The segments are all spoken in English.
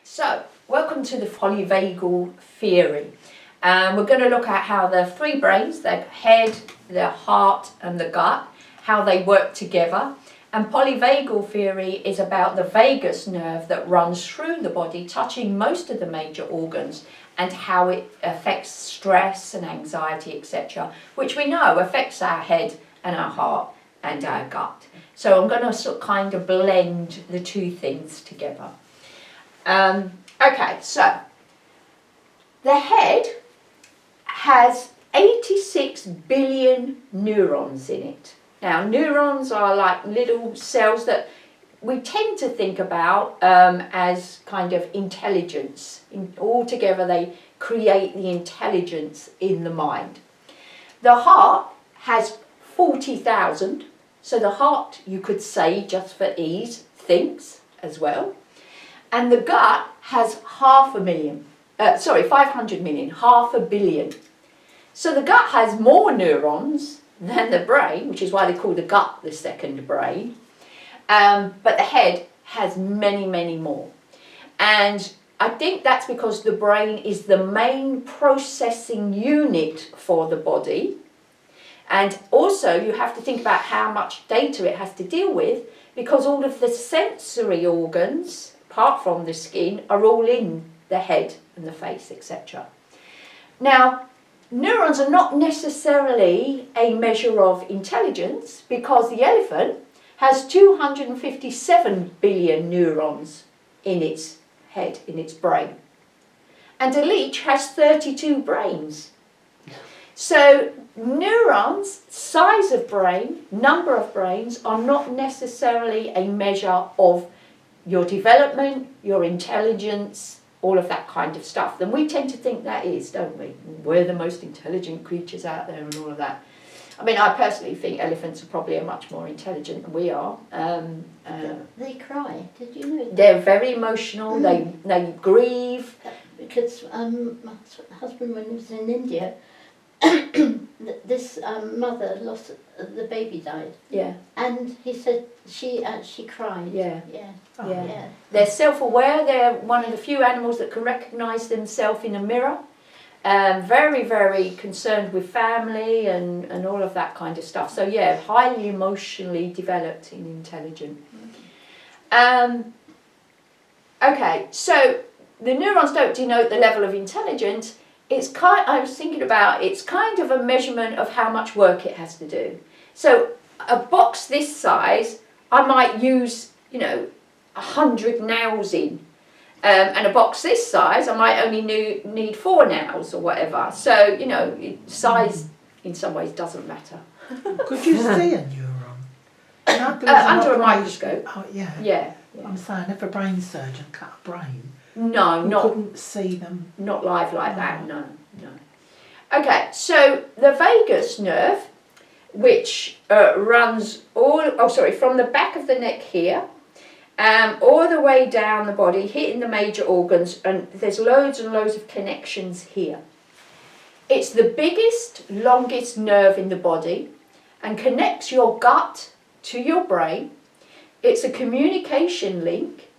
So, welcome to the Polyvagal Theory. We're going to look at how the three brains, the head, the heart and the gut, how they work together. And polyvagal theory is about the vagus nerve that runs through the body, touching most of the major organs, and how it affects stress and anxiety, etc., which we know affects our head and our heart and our gut. So I'm going to sort of kind of blend the two things together. Okay, so the head has 86 billion neurons in it. Now, neurons are like little cells that we tend to think about as kind of intelligence. Altogether, they create the intelligence in the mind. The heart has 40,000. So the heart, you could say, just for ease, thinks as well. And the gut has 500 million, half a billion. So the gut has more neurons than the brain, which is why they call the gut the second brain. But the head has many, many more. And I think that's because the brain is the main processing unit for the body. And also you have to think about how much data it has to deal with, because all of the sensory organs, apart from the skin, are all in the head and the face, etc. Now, neurons are not necessarily a measure of intelligence, because the elephant has 257 billion neurons in its head, in its brain. And a leech has 32 brains. So neurons, size of brain, number of brains, are not necessarily a measure of your development, your intelligence, all of that kind of stuff. And we tend to think that is, don't we? We're the most intelligent creatures out there and all of that. I mean, I personally think elephants are probably much more intelligent than we are. They cry, did you know that? They're very emotional, they grieve. Because my husband, when he was in India, this mother lost, the baby died. Yeah. And he said she actually cried. Yeah. Yeah. Oh, yeah. They're self-aware, they're one of the few animals that can recognise themselves in a mirror. Very, very concerned with family and all of that kind of stuff. So yeah, highly emotionally developed and intelligent. Okay, so the neurons don't denote the level of intelligence. I was thinking about, it's kind of a measurement of how much work it has to do. So a box this size, I might use, 100 nails in. And a box this size, I might only need 4 nails or whatever. So, size in some ways doesn't matter. Could you see a neuron? Under a microscope. Oh, yeah. Yeah. I'm saying if a brain surgeon cut a brain, No, you couldn't see them. Not live like that, no. Okay, so the vagus nerve, which runs from the back of the neck here, all the way down the body, hitting the major organs, and there's loads and loads of connections here. It's the biggest, longest nerve in the body and connects your gut to your brain. It's a communication link,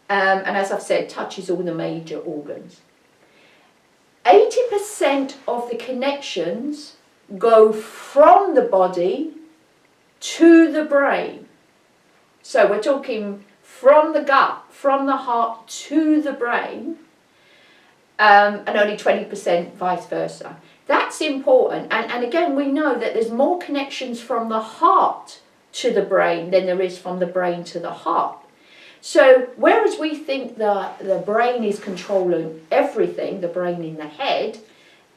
and as I've said, touches all the major organs. 80% of the connections go from the body to the brain. So we're talking from the gut, from the heart to the brain, and only 20% vice versa. That's important. And again, we know that there's more connections from the heart to the brain than there is from the brain to the heart. So whereas we think the brain is controlling everything, the brain in the head,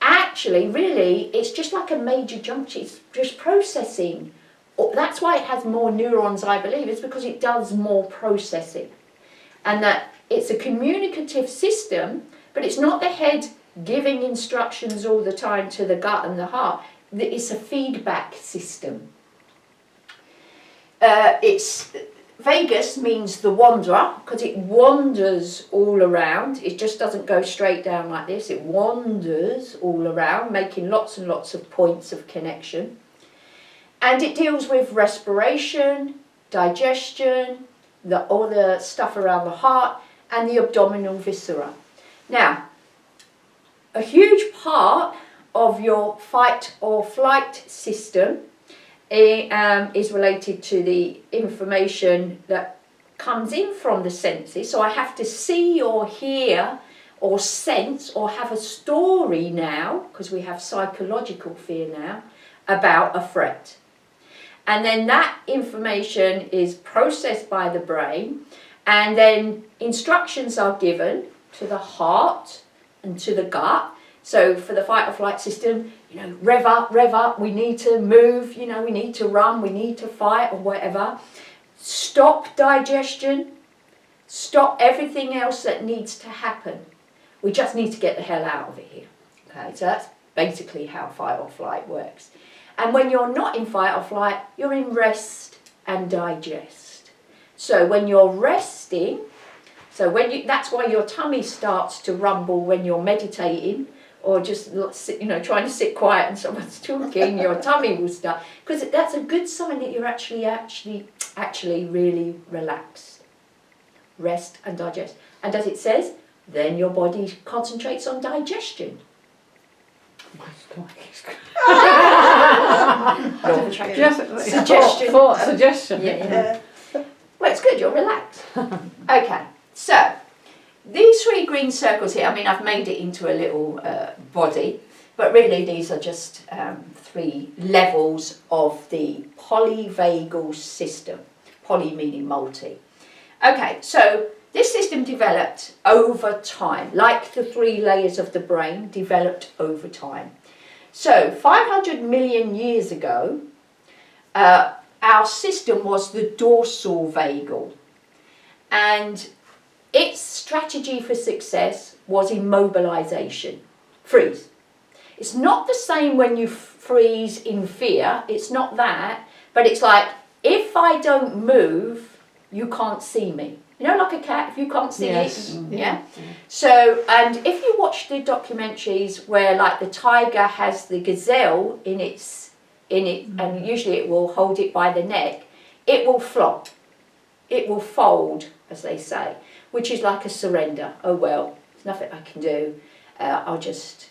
actually, really, it's just like a major junction. It's just processing. That's why it has more neurons, I believe. It's because it does more processing. And that it's a communicative system, but it's not the head giving instructions all the time to the gut and the heart. It's a feedback system. Vagus means the wanderer, because it wanders all around. It just doesn't go straight down like this. It wanders all around, making lots and lots of points of connection. And it deals with respiration, digestion, all the stuff around the heart, and the abdominal viscera. Now, a huge part of your fight or flight system is related to the information that comes in from the senses. So I have to see or hear or sense or have a story now, because we have psychological fear now, about a threat. And then that information is processed by the brain, and then instructions are given to the heart and to the gut. So for the fight or flight system, rev up, we need to move, we need to run, we need to fight or whatever. Stop digestion, stop everything else that needs to happen. We just need to get the hell out of it here. Okay, so that's basically how fight or flight works. And when you're not in fight or flight, you're in rest and digest. So when you're resting, that's why your tummy starts to rumble when you're meditating, or just trying to sit quiet and someone's talking, your tummy will start, because that's a good sign that you're actually really relaxed. Rest and digest. And as it says, then your body concentrates on digestion. Suggestion. Suggestion. Yeah. Well, it's good, you're relaxed. Okay, so these 3 green circles here, I've made it into a little body, but really these are just 3 levels of the polyvagal system. Poly meaning multi. Okay, so this system developed over time, like the 3 layers of the brain developed over time. So 500 million years ago, our system was the dorsal vagal, and its strategy for success was immobilization, freeze. It's not the same when you freeze in fear, it's not that, but it's like, if I don't move, you can't see me. Like a cat, if you can't see it, yeah? So, and if you watch the documentaries where like the tiger has the gazelle in it, and usually it will hold it by the neck, it will flop. It will fold, as they say, which is like a surrender. Oh well, there's nothing I can do. I'll just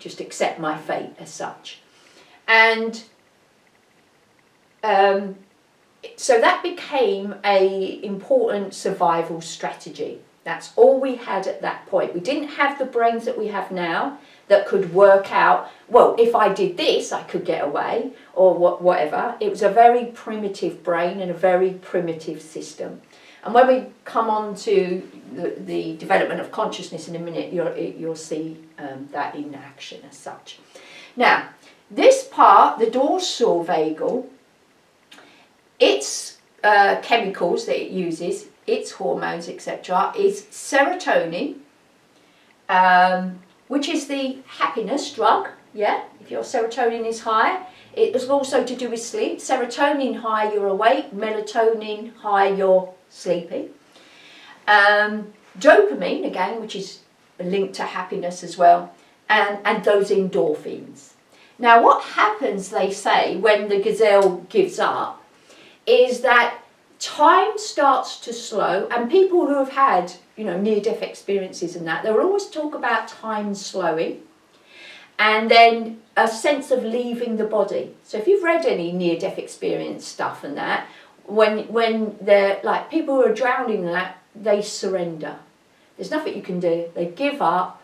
accept my fate as such. And so that became an important survival strategy. That's all we had at that point. We didn't have the brains that we have now that could work out, well, if I did this, I could get away, or whatever. It was a very primitive brain and a very primitive system. And when we come on to the development of consciousness in a minute, you'll see that in action as such. Now, this part, the dorsal vagal, its chemicals that it uses, its hormones, etc., is serotonin, which is the happiness drug. Yeah, if your serotonin is high, it is also to do with sleep. Serotonin high, you're awake. Melatonin high, you're sleepy. Dopamine, again, which is linked to happiness as well, and those endorphins. Now, what happens, they say, when the gazelle gives up, is that time starts to slow, and people who have had, near-death experiences and that, they will always talk about time slowing, and then a sense of leaving the body. So if you've read any near-death experience stuff and that, when they're like people who are drowning and that, they surrender. There's nothing you can do. They give up,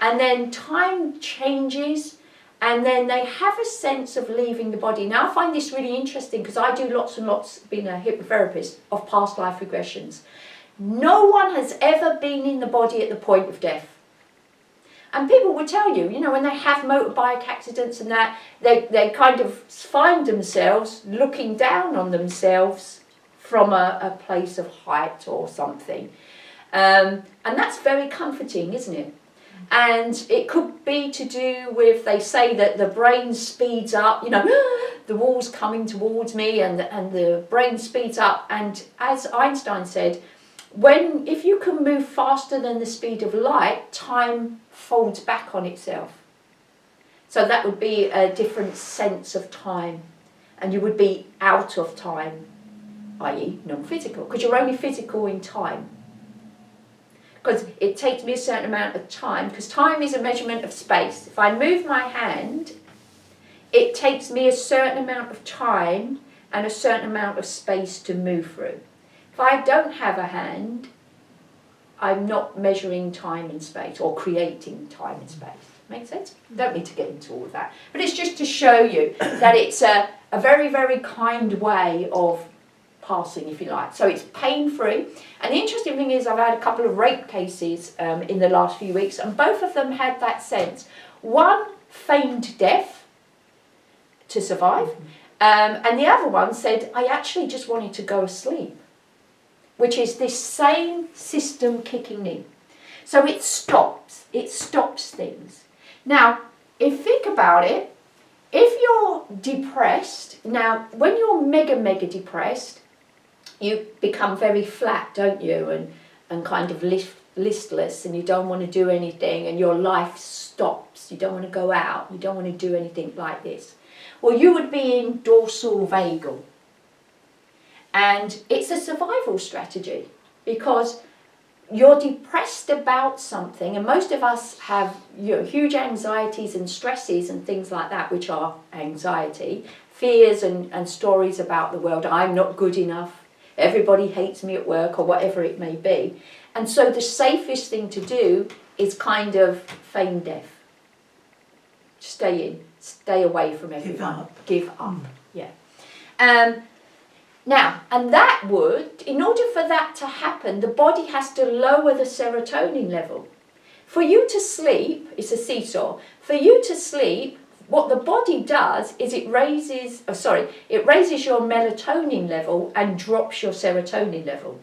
and then time changes, and then they have a sense of leaving the body. Now, I find this really interesting because I do lots and lots, being a hypnotherapist, of past life regressions. No one has ever been in the body at the point of death. And people will tell you, when they have motorbike accidents and that, they kind of find themselves looking down on themselves from a place of height or something. And that's very comforting, isn't it? And it could be to do with, they say that the brain speeds up, the wall's coming towards me, and the brain speeds up. And as Einstein said, if you can move faster than the speed of light, time folds back on itself. So that would be a different sense of time. and you would be out of time, i.e. non-physical, because you're only physical in time. Because it takes me a certain amount of time, because time is a measurement of space. If I move my hand, it takes me a certain amount of time and a certain amount of space to move through. If I don't have a hand, I'm not measuring time and space or creating time and space. Make sense? Don't need to get into all of that. But it's just to show you that it's a very, very kind way of passing, if you like. So it's pain-free. And the interesting thing is I've had a couple of rape cases in the last few weeks, and both of them had that sense. One feigned death to survive, and the other one said, I actually just wanted to go asleep, which is this same system kicking in. So it stops things. Now, think about it, if you're depressed, now when you're mega depressed, you become very flat, don't you, and kind of listless, and you don't want to do anything, and your life stops, you don't want to go out, you don't want to do anything like this. Well, you would be in dorsal vagal. And it's a survival strategy because you're depressed about something, and most of us have huge anxieties and stresses and things like that, which are anxiety, fears and stories about the world. I'm not good enough, everybody hates me at work, or whatever it may be. And so the safest thing to do is kind of feign death. Stay away from everyone. Give up. Yeah. Now, and that would, in order for that to happen, the body has to lower the serotonin level. For you to sleep, it's a seesaw, for you to sleep, what the body does is it raises your melatonin level and drops your serotonin level.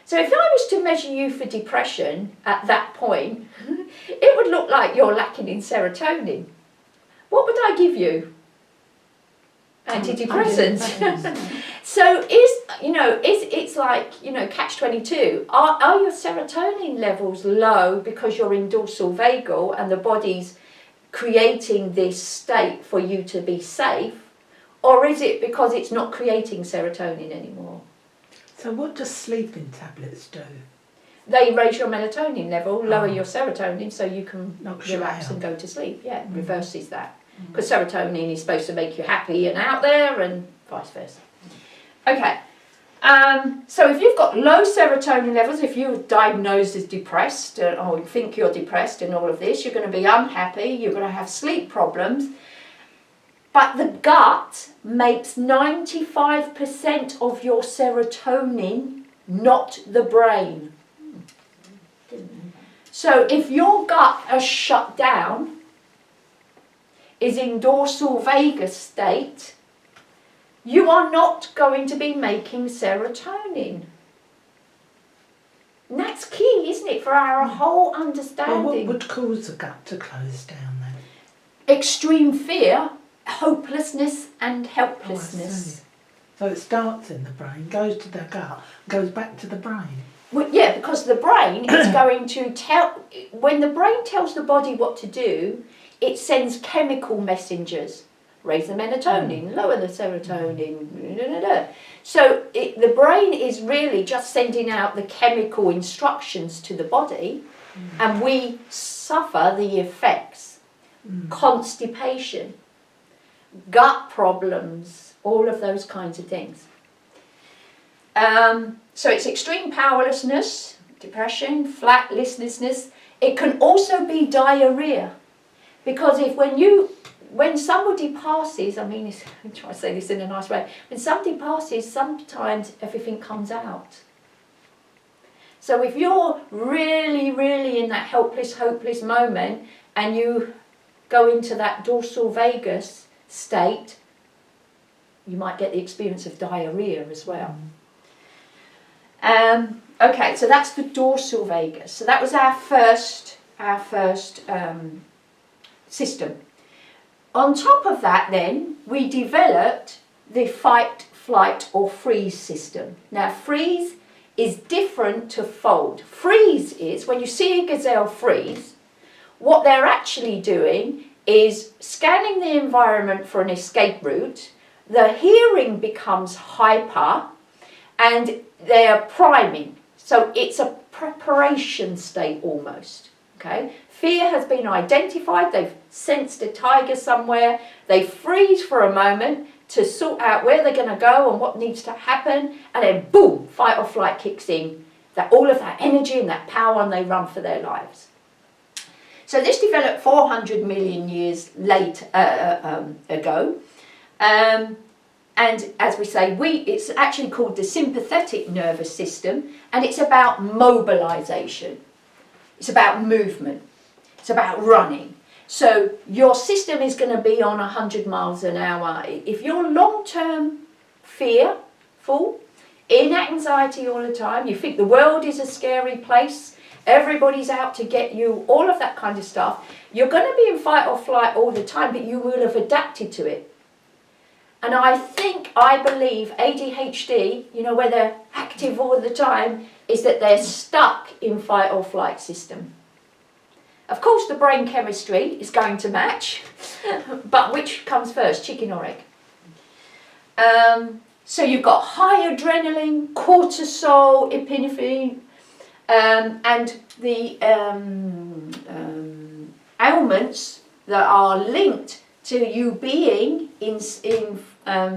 So if I was to measure you for depression at that point, it would look like you're lacking in serotonin. What would I give you? Antidepressants. So it's like, catch-22. Are your serotonin levels low because you're in dorsal vagal and the body's creating this state for you to be safe, or is it because it's not creating serotonin anymore? So what does sleeping tablets do? They raise your melatonin level, lower your serotonin so you can Knocks relax and go to sleep. Yeah, it reverses that. Because serotonin is supposed to make you happy and out there, and vice versa. Okay, so if you've got low serotonin levels, if you're diagnosed as depressed, or you think you're depressed and all of this, you're going to be unhappy, you're going to have sleep problems. But the gut makes 95% of your serotonin, not the brain. So if your gut is shut down, is in dorsal vagus state, you are not going to be making serotonin. And that's key, isn't it, for our whole understanding. Well, what would cause the gut to close down then? Extreme fear, hopelessness and helplessness. So it starts in the brain, goes to the gut, goes back to the brain. Well, yeah, because the brain is going to when the brain tells the body what to do, it sends chemical messengers. Raise the melatonin, lower the serotonin. So the brain is really just sending out the chemical instructions to the body, and we suffer the effects. Constipation, gut problems, all of those kinds of things. So it's extreme powerlessness, depression, flat listlessness. It can also be diarrhea, because when somebody passes, I'm trying to say this in a nice way, when somebody passes, sometimes everything comes out. So if you're really, really in that helpless, hopeless moment, and you go into that dorsal vagus state, you might get the experience of diarrhea as well. Okay, so that's the dorsal vagus. So that was our first system. On top of that then, we developed the fight, flight or freeze system. Now freeze is different to fold. Freeze is, when you see a gazelle freeze, what they're actually doing is scanning the environment for an escape route, the hearing becomes hyper, and they're priming. So it's a preparation state almost, okay? Fear has been identified, they've sensed a tiger somewhere, they freeze for a moment to sort out where they're going to go and what needs to happen, and then boom, fight or flight kicks in, that all of that energy and that power, and they run for their lives. So this developed 400 million years ago. And as we say, it's actually called the sympathetic nervous system, and it's about mobilization. It's about movement. It's about running. So your system is going to be on 100 miles an hour. If you're long-term fearful, in anxiety all the time, you think the world is a scary place, everybody's out to get you, all of that kind of stuff, you're going to be in fight or flight all the time, but you will have adapted to it. And I believe ADHD, you know, where they're active all the time, is that they're stuck in fight or flight system. Of course, the brain chemistry is going to match, but which comes first, chicken or egg? So you've got high adrenaline, cortisol, epinephrine, and the ailments that are linked to you being in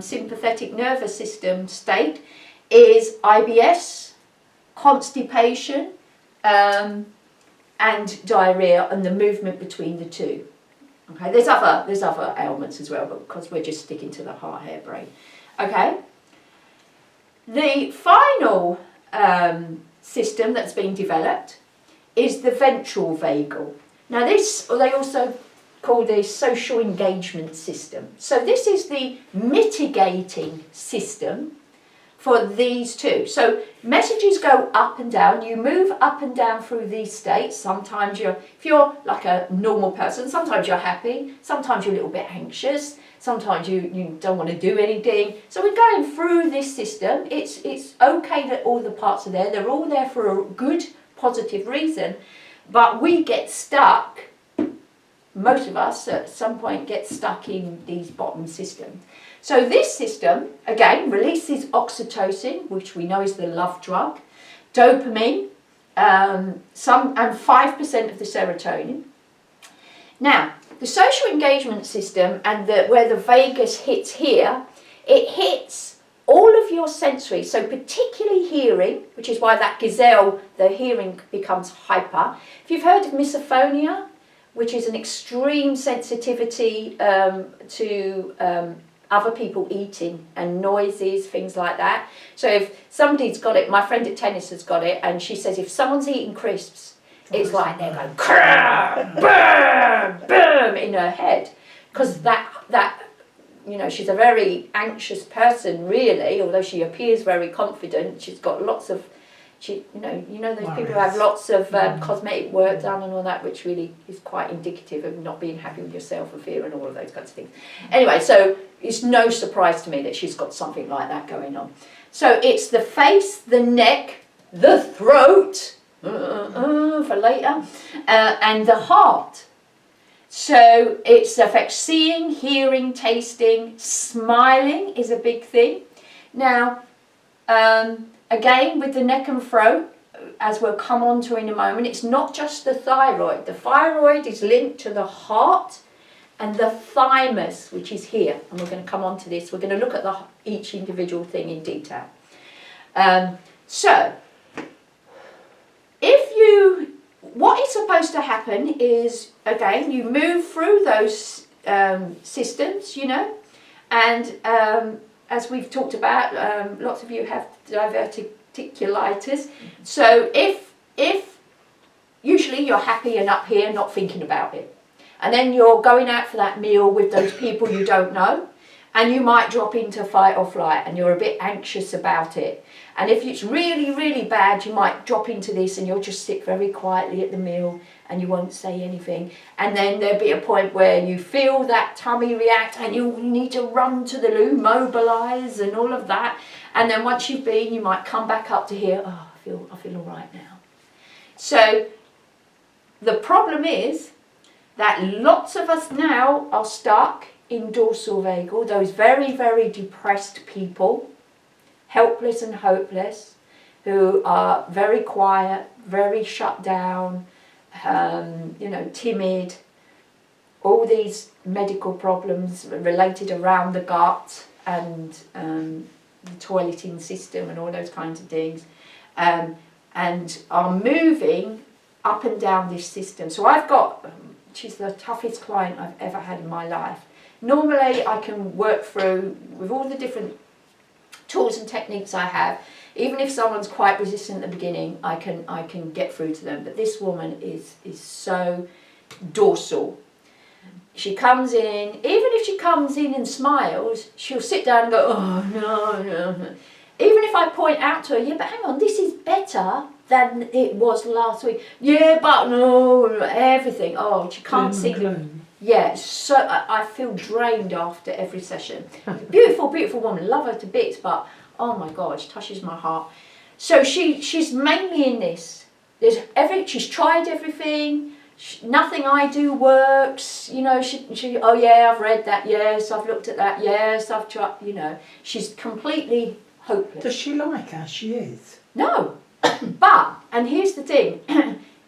sympathetic nervous system state is IBS, constipation, and diarrhea, and the movement between the two. Okay, there's other ailments as well, but because we're just sticking to the heart, hair, brain. Okay. The final system that's been developed is the ventral vagal. Now this, they also call the social engagement system. So this is the mitigating system for these two. So messages go up and down. You move up and down through these states. Sometimes if you're like a normal person, sometimes you're happy, sometimes you're a little bit anxious, sometimes you don't want to do anything. So we're going through this system. It's okay that all the parts are there. They're all there for a good, positive reason. But we get stuck, most of us at some point get stuck in these bottom systems. So this system, again, releases oxytocin, which we know is the love drug, dopamine, and 5% of the serotonin. Now, the social engagement system and where the vagus hits here, it hits all of your sensory, so particularly hearing, which is why that gazelle, the hearing becomes hyper. If you've heard of misophonia, which is an extreme sensitivity to other people eating and noises, things like that. So if somebody's got it, my friend at tennis has got it, and she says if someone's eating crisps, it's like they're going boom, boom in her head, because that you know, she's a very anxious person really, although she appears very confident. She's got lots of, you know those people who have lots of cosmetic work done and all that, which really is quite indicative of not being happy with yourself and fear and all of those kinds of things. Anyway, so it's no surprise to me that she's got something like that going on. So it's the face, the neck, the throat, for later, and the heart. So it affects seeing, hearing, tasting, smiling is a big thing. Now, again, with the neck and throat, as we'll come on to in a moment, it's not just the thyroid. The thyroid is linked to the heart and the thymus, which is here. And we're going to come on to this. We're going to look at each individual thing in detail. So, what is supposed to happen is, again, you move through those systems, you know, and as we've talked about, lots of you have diverticulitis. So if usually you're happy and up here, not thinking about it, and then you're going out for that meal with those people you don't know, and you might drop into fight or flight, and you're a bit anxious about it. And if it's really, really bad, you might drop into this and you'll just sit very quietly at the meal and you won't say anything. And then there'll be a point where you feel that tummy react and you need to run to the loo, mobilise and all of that. And then once you've been, you might come back up to here, oh, I feel all right now. So the problem is that lots of us now are stuck in dorsal vagal, those very, very depressed people, helpless and hopeless, who are very quiet, very shut down, timid, all these medical problems related around the gut and the toileting system and all those kinds of things, and are moving up and down this system. So I've got, she's the toughest client I've ever had in my life. Normally I can work through, with all the different tools and techniques I have, even if someone's quite resistant at the beginning, I can get through to them. But this woman is so dorsal. She comes in, even if she comes in and smiles, she'll sit down and go, oh, no. Even if I point out to her, yeah, but hang on, this is better than it was last week. Yeah, but no, everything. Oh, she can't see. Yeah, so I feel drained after every session. Beautiful, beautiful woman, love her to bits, but oh my God, she touches my heart. So she's mainly in this. She's tried everything. Nothing I do works. She oh yeah, I've read that. Yes, I've looked at that. Yes, I've tried. She's completely hopeless. Does she like how she is? No, but and here's the thing: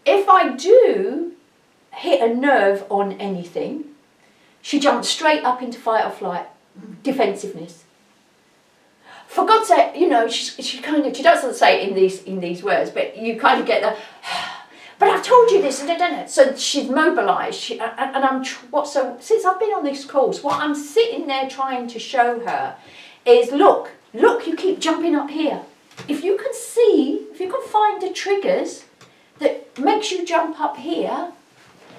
if I do hit a nerve on anything, she jumps straight up into fight or flight, defensiveness. For God's sake, she doesn't say it in these words, but you kind of get the. But I've told you this, and so she's mobilised. So since I've been on this course, what I'm sitting there trying to show her is look, you keep jumping up here. If you can find the triggers that makes you jump up here,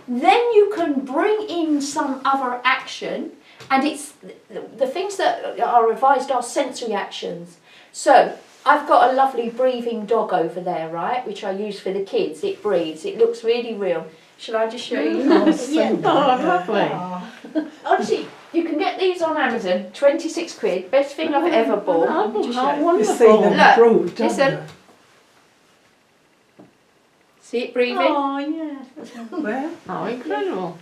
then you can bring in some other action, and it's the things that are revised are sensory actions. So I've got a lovely breathing dog over there, right, which I use for the kids. It breathes. It looks really real. Shall I just show you? Yeah. Lovely. Honestly, you can get these on Amazon. 26 quid. Best thing I've ever bought. You see them Look, don't listen. you? See it breathing? Oh, yeah. Where? Oh, incredible.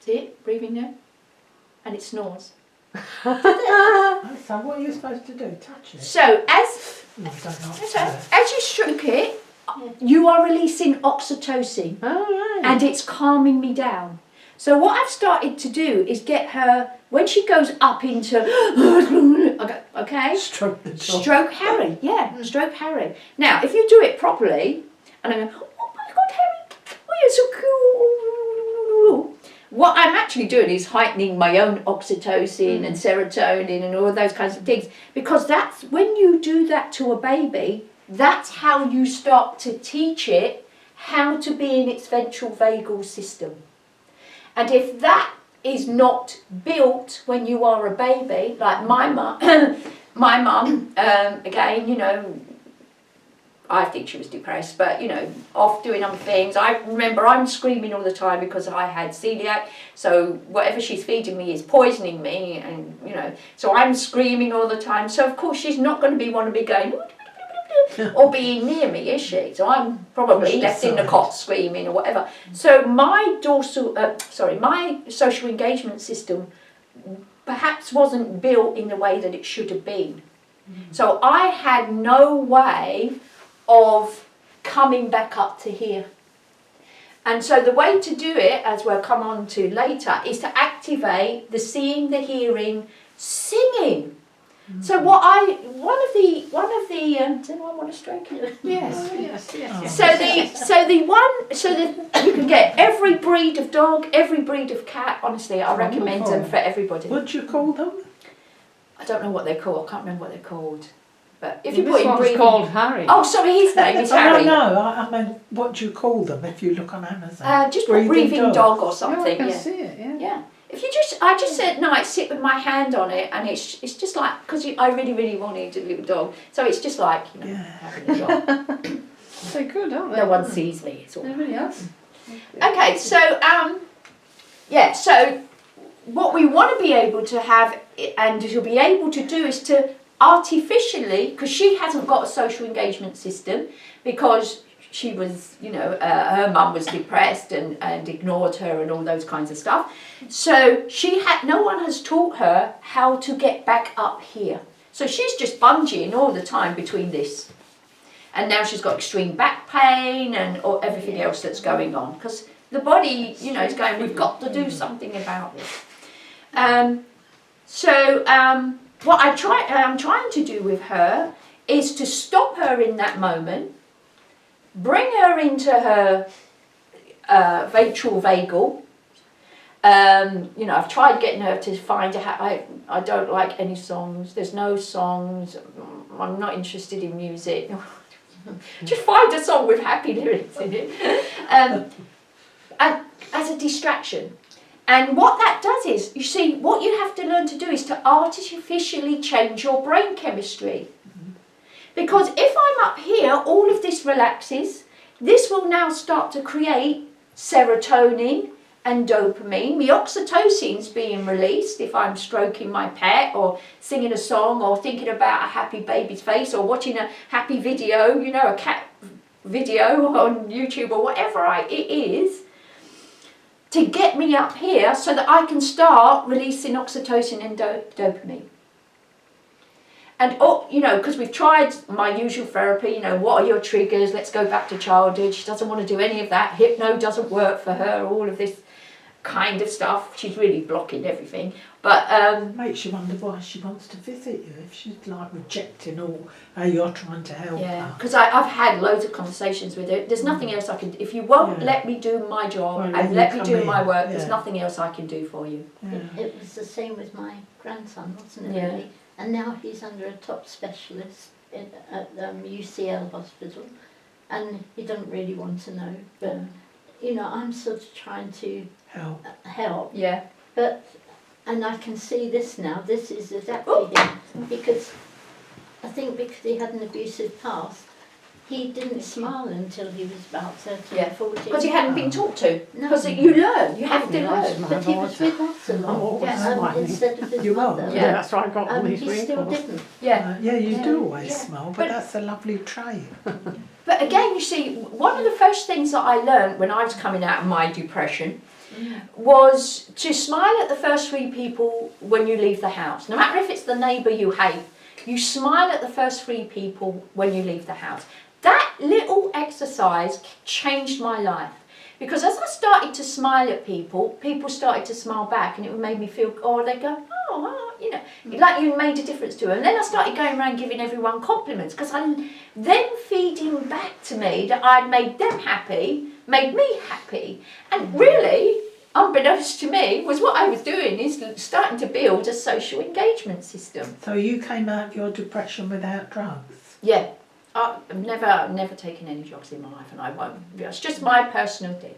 See it breathing there? And it snores. So what are you supposed to do? Touch it? So as No, I don't know. as you stroke it, you are releasing oxytocin. All right. And it's calming me down. So what I've started to do is get her, when she goes up into, okay, Stroke the dog. stroke Harry, stroke Harry. Now, if you do it properly, and I go, oh my God, Harry, oh, you're so cool. What I'm actually doing is heightening my own oxytocin and serotonin and all those kinds of things, because that's, when you do that to a baby, that's how you start to teach it how to be in its ventral vagal system. And if that is not built when you are a baby, like my mum, again, I think she was depressed, but off doing other things. I remember I'm screaming all the time because I had celiac, so whatever she's feeding me is poisoning me, and so I'm screaming all the time. So of course she's not going to want to be going or being near me, is she? So I'm probably left in the cot screaming or whatever. So my my social engagement system perhaps wasn't built in the way that it should have been. So I had no way of coming back up to here. And so the way to do it, as we'll come on to later, is to activate the seeing, the hearing, singing. So does anyone want to stroke it? Yes. So you can get every breed of dog, every breed of cat. Honestly, I recommend them for everybody. What do you call them? I don't know what they're called. I can't remember what they're called. But if Well, you put in this one's breathing, called Harry. oh, sorry, his name is Harry. No, I mean, what do you call them if you look on Amazon? Just put breathing dog or something. I can Yeah. see it, yeah. Yeah. If you I just said no, I sit with my hand on it, and it's just like, because I really, really wanted a little dog, so it's just like having a dog. They're good, aren't they? No one sees me. It's all. Everybody else. Okay, so so what we want to be able to have, and you'll be able to do, is to artificially, because she hasn't got a social engagement system, because she was, you know, her mum was depressed and ignored her and all those kinds of stuff. So no one has taught her how to get back up here. So she's just bungeeing all the time between this. And now she's got extreme back pain and everything else that's going on. Because the body, you know, is going, we've got to do something about this. What I'm trying to do with her is to stop her in that moment, bring her into her Ventral Vagal. You know, I've tried getting her to find I don't like any songs. There's no songs. I'm not interested in music. Just find a song with happy lyrics in it. And as a distraction. And what that does is, you see, what you have to learn to do is to artificially change your brain chemistry. Because if I'm up here, all of this relaxes. This will now start to create serotonin and dopamine. The oxytocin's being released if I'm stroking my pet or singing a song or thinking about a happy baby's face or watching a happy video, you know, a cat video on YouTube or whatever it is, to get me up here so that I can start releasing oxytocin and dopamine. And, you know, because we've tried my usual therapy, you know, what are your triggers? Let's go back to childhood. She doesn't want to do any of that. Hypno doesn't work for her, all of this kind of stuff. She's really blocking everything. But makes you wonder why she wants to visit you, if she's like rejecting all how you're trying to help her. Because I've had loads of conversations with her. There's nothing else I can do. If you won't let me do my job and let me do my work, there's nothing else I can do for you. It was the same with my grandson, wasn't it, really? And now he's under a top specialist at UCL hospital, and he doesn't really want to know. But, you know, I'm sort of trying to help. Yeah. And I can see this now. This is exactly him. Because I think because he had an abusive past, he didn't smile until he was about 13 or 14. Because he hadn't been taught to. No. Because you learn. You have to learn. But he was with us a lot. Instead of his mother. Yeah, that's why I got all these He still wrinkles. didn't. Yeah. You do always smile, but that's a lovely trait. But again, you see, one of the first things that I learned when I was coming out of my depression was to smile at the first 3 people when you leave the house. No matter if it's the neighbour you hate, you smile at the first 3 people when you leave the house. That little exercise changed my life. Because as I started to smile at people, people started to smile back, and it made me feel, they go, you know, like you made a difference to them. And then I started going around giving everyone compliments, because then feeding back to me that I'd made them happy, made me happy. And really, unbeknownst to me, was what I was doing is starting to build a social engagement system. So you came out of your depression without drugs? Yeah. I've never taken any drugs in my life, and I won't. It's just my personal thing.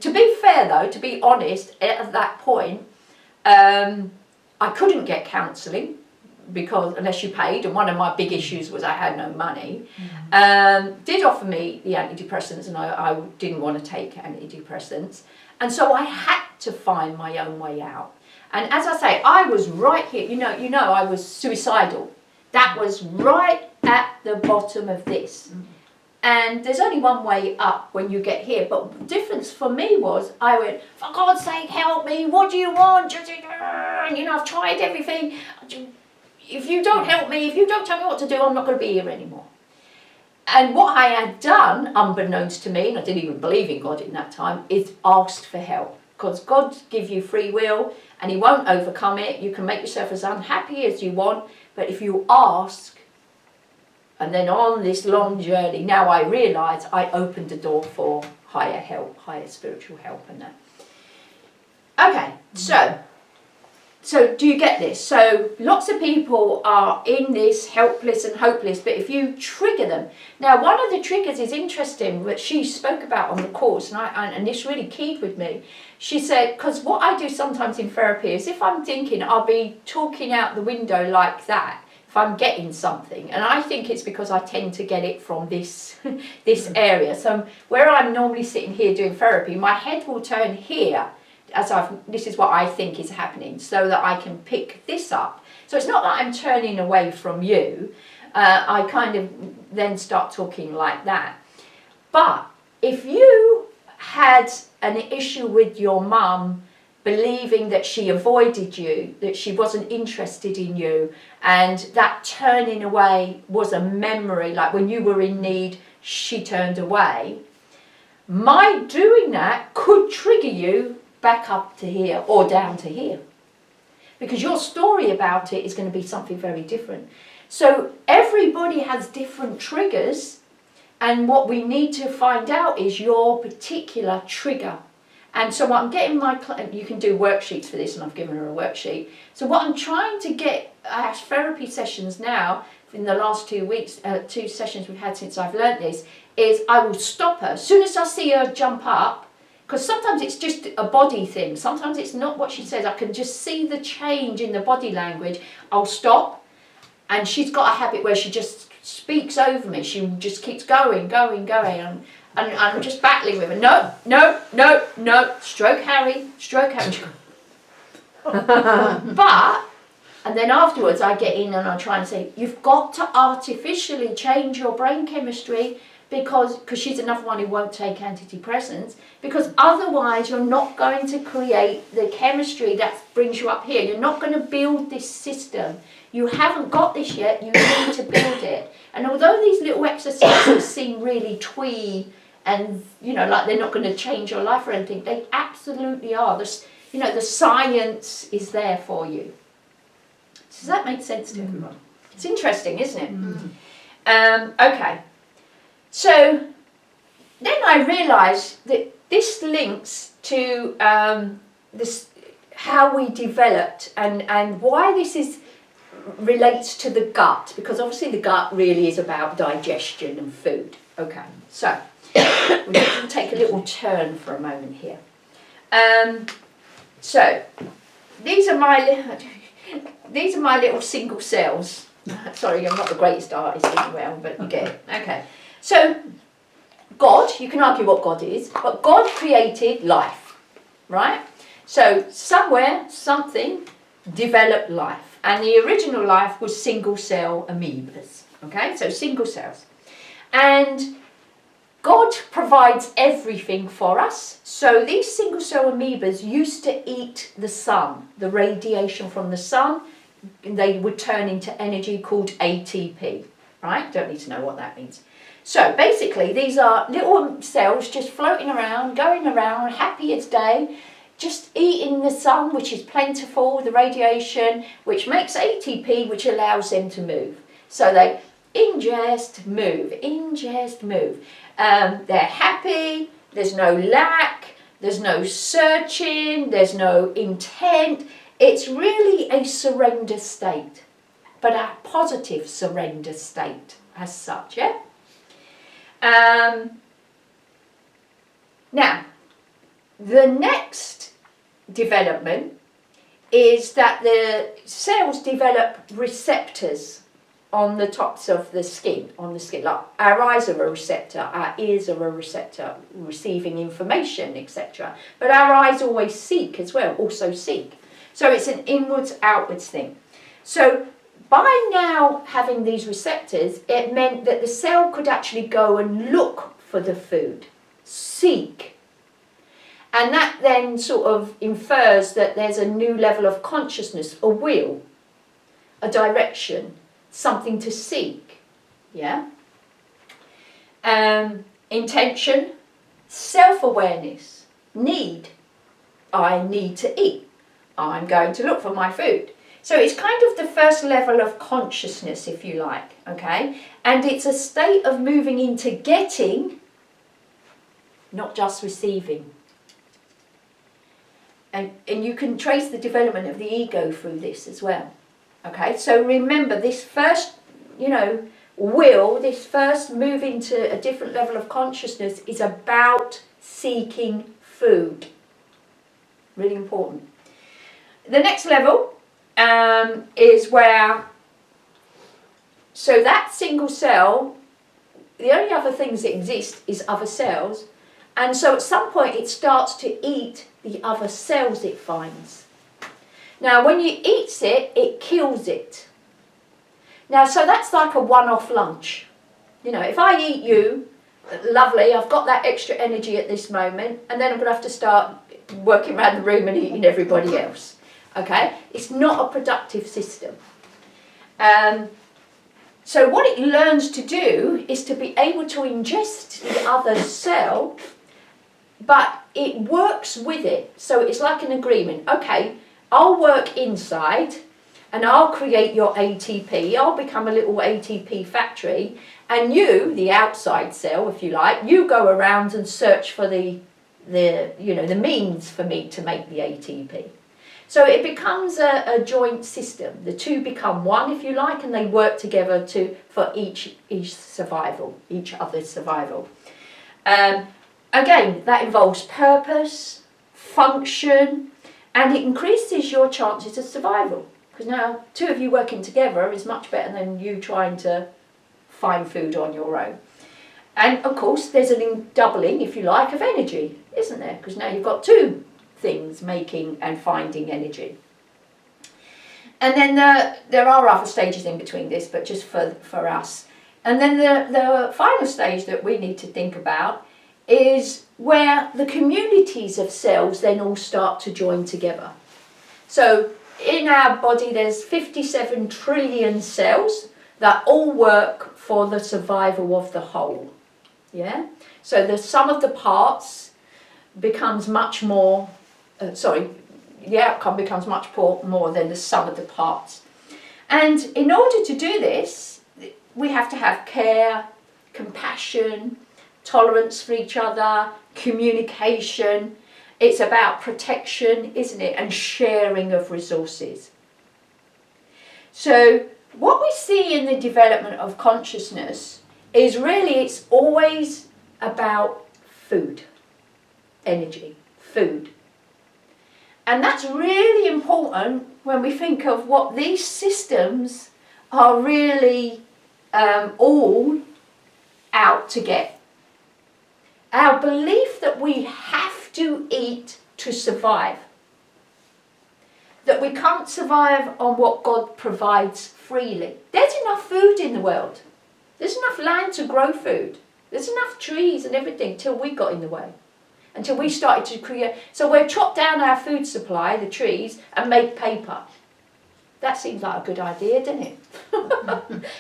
To be fair, though, to be honest, at that point, I couldn't get counselling because unless you paid, and one of my big issues was I had no money. Did offer me the antidepressants, and I didn't want to take antidepressants, and so I had to find my own way out. And as I say, I was right here. You know, I was suicidal. That was right at the bottom of this. And there's only one way up when you get here. But the difference for me was, I went, for God's sake, help me. What do you want? You know, I've tried everything. If you don't help me, if you don't tell me what to do, I'm not going to be here anymore. And what I had done, unbeknownst to me, and I didn't even believe in God in that time, is asked for help. Because God gives you free will, and He won't overcome it. You can make yourself as unhappy as you want. But if you ask, and then on this long journey, now I realise I opened the door for higher help, higher spiritual help and that. Okay, so do you get this? So lots of people are in this helpless and hopeless, but if you trigger them. Now, one of the triggers is interesting, that she spoke about on the course, and this really keyed with me. She said, because what I do sometimes in therapy is if I'm thinking, I'll be talking out the window like that, if I'm getting something, and I think it's because I tend to get it from this area. So where I'm normally sitting here doing therapy, my head will turn here, this is what I think is happening, so that I can pick this up. So it's not that I'm turning away from you, I kind of then start talking like that. But if you had an issue with your mum believing that she avoided you, that she wasn't interested in you, and that turning away was a memory, like when you were in need, she turned away, my doing that could trigger you back up to here or down to here. Because your story about it is going to be something very different. So everybody has different triggers, and what we need to find out is your particular trigger. And so what I'm getting my client, you can do worksheets for this, and I've given her a worksheet. So what I'm trying to get therapy sessions now, in the last 2 weeks, 2 sessions we've had since I've learnt this, is I will stop her. As soon as I see her jump up, because sometimes it's just a body thing, sometimes it's not what she says, I can just see the change in the body language, I'll stop, and she's got a habit where she just speaks over me, she just keeps going, and I'm just battling with her. No, stroke Harry. But, and then afterwards I get in and I try and say, you've got to artificially change your brain chemistry because she's another one who won't take antidepressants, because otherwise you're not going to create the chemistry that brings you up here. You're not going to build this system. You haven't got this yet, you need to build it. And although these little exercises seem really twee and, you know, like they're not going to change your life or anything, they absolutely are. You know, the science is there for you. Does that make sense to everyone? It's interesting, isn't it? Okay. So then I realised that this links to this how we developed and why this relates to the gut, because obviously the gut really is about digestion and food. Okay, so we're going to take a little turn for a moment here. So these are my little single cells. Sorry, I'm not the greatest artist in the world, but you get it. Okay, so God, you can argue what God is, but God created life, right? So somewhere, something developed life, and the original life was single cell amoebas. Okay, so single cells, and God provides everything for us. So these single cell amoebas used to eat the sun, the radiation from the sun. They would turn into energy called ATP, right? Don't need to know what that means. So basically these are little cells just floating around, going around, happy as day, just eating the sun, which is plentiful, the radiation, which makes ATP, which allows them to move. So they ingest, move, ingest, move. They're happy, there's no lack, there's no searching, there's no intent. It's really a surrender state, but a positive surrender state as such, yeah? Now, the next development is that the cells develop receptors on the tops of the skin, like our eyes are a receptor, our ears are a receptor, receiving information, etc. But our eyes always seek as well, also seek. So it's an inwards, outwards thing. So by now having these receptors, it meant that the cell could actually go and look for the food, seek. And that then sort of infers that there's a new level of consciousness, a will, a direction, something to seek, yeah? Intention, self-awareness, need. I need to eat. I'm going to look for my food. So it's kind of the first level of consciousness, if you like, okay? And it's a state of moving into getting, not just receiving. And you can trace the development of the ego through this as well. Okay, so remember this first, will, this first move into a different level of consciousness is about seeking food. Really important. The next level is where, so that single cell, the only other things that exist is other cells, and so at some point it starts to eat the other cells it finds. Now when it eats it, it kills it. Now, so that's like a one-off lunch. You know, if I eat you, lovely, I've got that extra energy at this moment, and then I'm going to have to start working around the room and eating everybody else. Okay? It's not a productive system. So what it learns to do is to be able to ingest the other cell, but it works with it. So it's like an agreement. Okay, I'll work inside and I'll create your ATP. I'll become a little ATP factory, and you, the outside cell, if you like, you go around and search for the means for me to make the ATP. So it becomes a joint system. The two become one, if you like, and they work together for each survival, each other's survival. Again, that involves purpose, function, and it increases your chances of survival. Because now, two of you working together is much better than you trying to find food on your own. And of course, there's a doubling, if you like, of energy, isn't there? Because now you've got two things making and finding energy. And then there are other stages in between this, but just for us. And then the final stage that we need to think about is where the communities of cells then all start to join together. So in our body there's 57 trillion cells that all work for the survival of the whole. Yeah? So the sum of the parts becomes much more, the outcome becomes much more than the sum of the parts. And in order to do this, we have to have care, compassion, tolerance for each other, communication. It's about protection, isn't it? And sharing of resources. So what we see in the development of consciousness is really, it's always about food, energy, food. And that's really important when we think of what these systems are really all out to get. Our belief that we have to eat to survive. That we can't survive on what God provides freely. There's enough food in the world. There's enough land to grow food. There's enough trees and everything till we got in the way. Until we started to create. So we'll chop down our food supply, the trees, and make paper. That seems like a good idea, doesn't it?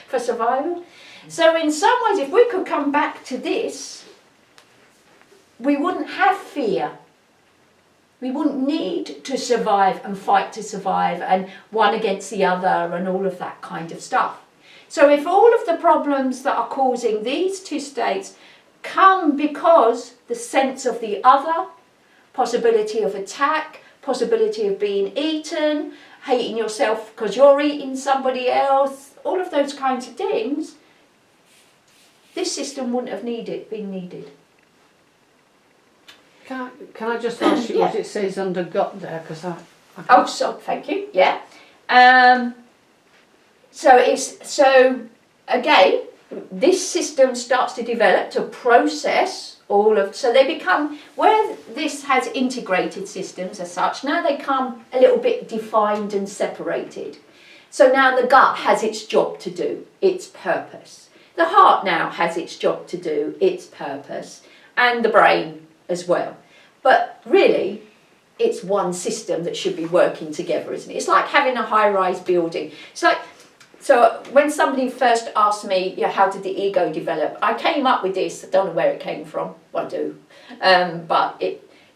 For survival. So in some ways, if we could come back to this, we wouldn't have fear. We wouldn't need to survive and fight to survive and one against the other and all of that kind of stuff. So if all of the problems that are causing these two states come because the sense of the other, possibility of attack, possibility of being eaten, hating yourself because you're eating somebody else, all of those kinds of things, this system wouldn't have been needed. Can I just ask you what it says under gut there? Because Thank you. Yeah. So again, this system starts to develop to process all of. So they become, where this has integrated systems as such. Now they come a little bit defined and separated. So now the gut has its job to do, its purpose. The heart now has its job to do, its purpose, and the brain as well. But really, it's one system that should be working together, isn't it? It's like having a high-rise building. It's like, so when somebody first asked me, how did the ego develop? I came up with this. I don't know where it came from. Well, I do.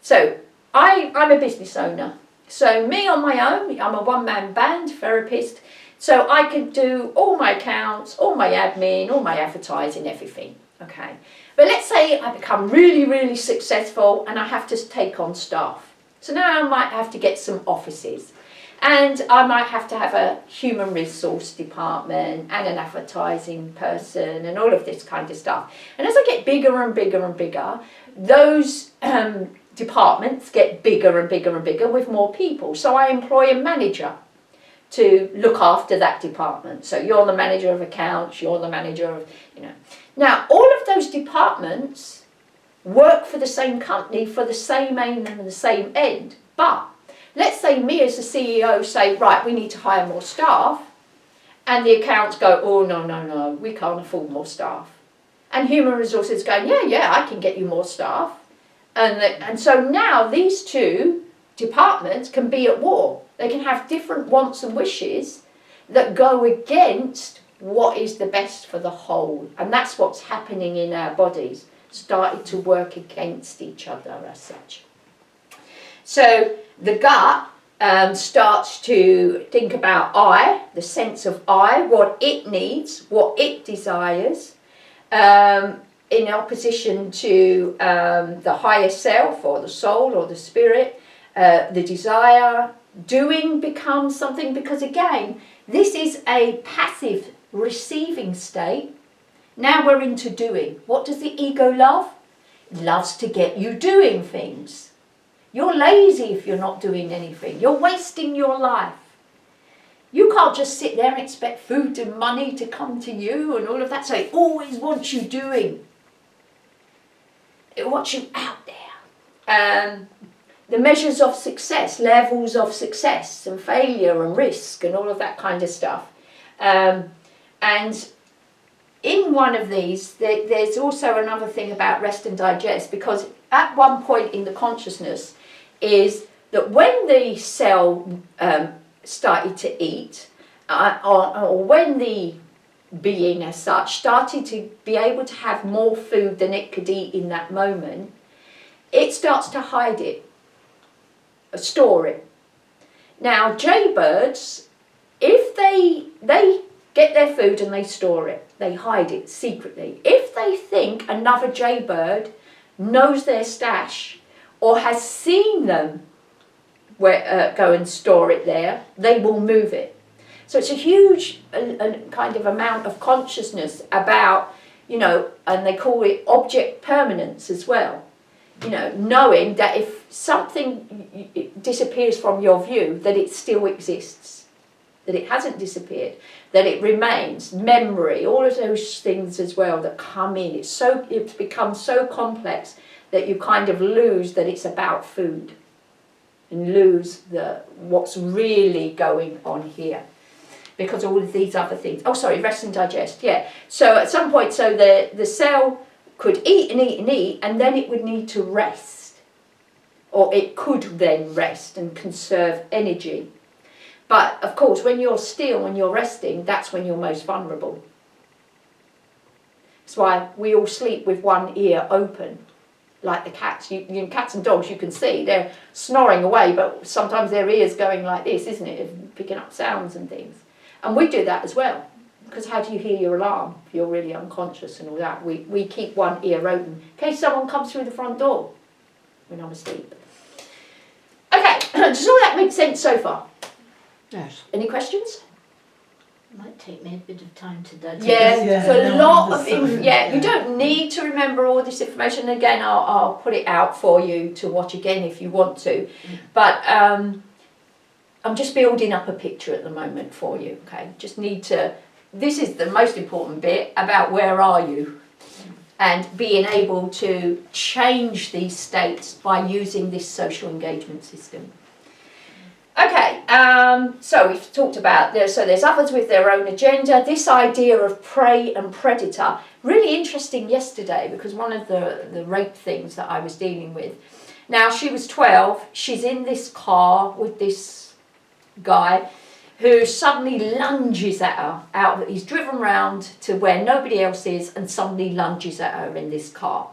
So I'm a business owner. So me on my own, I'm a one-man band therapist. So I can do all my accounts, all my admin, all my advertising, everything. Okay. But let's say I become really, really successful and I have to take on staff. So now I might have to get some offices. And I might have to have a human resource department and an advertising person and all of this kind of stuff. And as I get bigger and bigger and bigger, those departments get bigger and bigger and bigger with more people. So I employ a manager to look after that department. So you're the manager of accounts, you're the manager of, Now, all of those departments work for the same company for the same aim and the same end. But let's say me as the CEO say, right, we need to hire more staff. And the accounts go, oh, no, we can't afford more staff. And human resources going, yeah, I can get you more staff. And so now these two departments can be at war. They can have different wants and wishes that go against what is the best for the whole. And that's what's happening in our bodies, starting to work against each other as such. So the gut starts to think about I, the sense of I, what it needs, what it desires, in opposition to the higher self or the soul or the spirit, the desire. Doing becomes something, because again, this is a passive receiving state. Now we're into doing. What does the ego love? It loves to get you doing things. You're lazy if you're not doing anything. You're wasting your life. You can't just sit there and expect food and money to come to you and all of that. So it always wants you doing. It wants you out there. The measures of success, levels of success and failure and risk and all of that kind of stuff. And in one of these, there's also another thing about rest and digest, because at one point in the consciousness is that when the cell started to eat, or when the being as such started to be able to have more food than it could eat in that moment, it starts to hide it, store it. Now jaybirds, if they get their food and they store it, they hide it secretly. If they think another jaybird knows their stash or has seen them go and store it there, they will move it. So it's a huge kind of amount of consciousness about, and they call it object permanence as well. Knowing that if something disappears from your view, that it still exists, that it hasn't disappeared, that it remains, memory, all of those things as well that come in. It's become so complex that you kind of lose that it's about food and lose what's really going on here. Because all of these other things, rest and digest, yeah. So at some point, the cell could eat and eat and eat, and then it would need to rest. Or it could then rest and conserve energy. But of course, when you're still, when you're resting, that's when you're most vulnerable. That's why we all sleep with one ear open, like the cats. Cats and dogs, you can see, they're snoring away, but sometimes their ears going like this, isn't it? Picking up sounds and things. And we do that as well. Because how do you hear your alarm if you're really unconscious and all that? We keep one ear open in case someone comes through the front door when I'm asleep. Okay, does all that make sense so far? Yes. Any questions? It might take me a bit of time to digest. Yeah, so a lot of you don't need to remember all this information. Again, I'll put it out for you to watch again if you want to. But I'm just building up a picture at the moment for you, okay? Just need to... This is the most important bit about where are you, and being able to change these states by using this social engagement system. Okay, so we've talked about there's others with their own agenda. This idea of prey and predator, really interesting yesterday, because one of the rape things that I was dealing with. Now she was 12. She's in this car with this guy who suddenly lunges at her. He's driven round to where nobody else is and suddenly lunges at her in this car.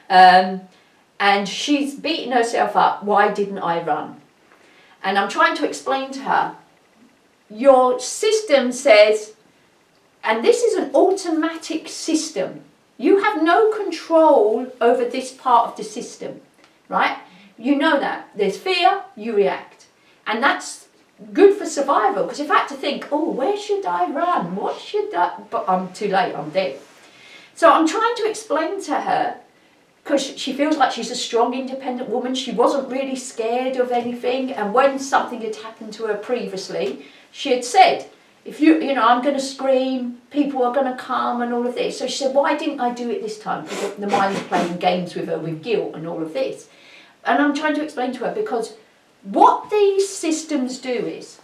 And she's beating herself up. Why didn't I run? And I'm trying to explain to her, your system says, and this is an automatic system. You have no control over this part of the system, right? You know that. There's fear, you react. And that's good for survival, because if I had to think, where should I run? What should I... But I'm too late, I'm dead. So I'm trying to explain to her, because she feels like she's a strong, independent woman. She wasn't really scared of anything. And when something had happened to her previously, she had said, if I'm going to scream, people are going to come and all of this. So she said, why didn't I do it this time? Because the mind's playing games with her with guilt and all of this. And I'm trying to explain to her, because what these systems do is,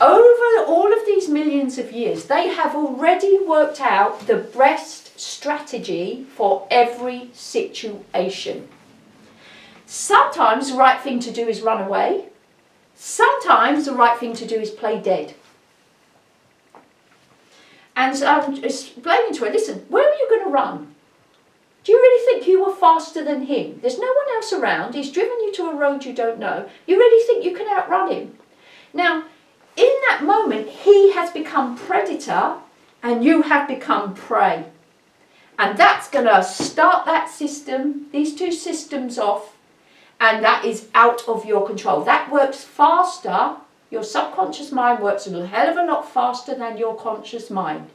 over all of these millions millions of years, they have already worked out the best strategy for every situation. Sometimes the right thing to do is run away. Sometimes the right thing to do is play dead. And so I'm explaining to her, listen, where are you going to run? Do you really think you were faster than him? There's no one else around. He's driven you to a road you don't know. You really think you can outrun him? Now, in that moment, he has become predator and you have become prey. And that's going to start that system, these two systems off, and that is out of your control. That works faster. Your subconscious mind works a hell of a lot faster than your conscious mind.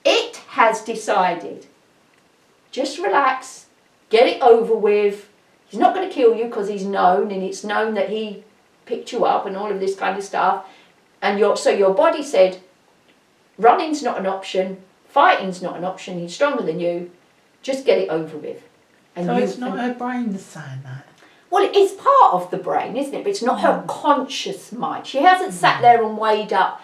It has decided, just relax, get it over with. He's not going to kill you because he's known, and it's known that he picked you up and all of this kind of stuff. And so your body said, running's not an option, fighting's not an option, he's stronger than you, just get it over with. And so it's not her brain that's saying that? Well, it's part of the brain, isn't it? But it's not her conscious mind. She hasn't sat there and weighed up,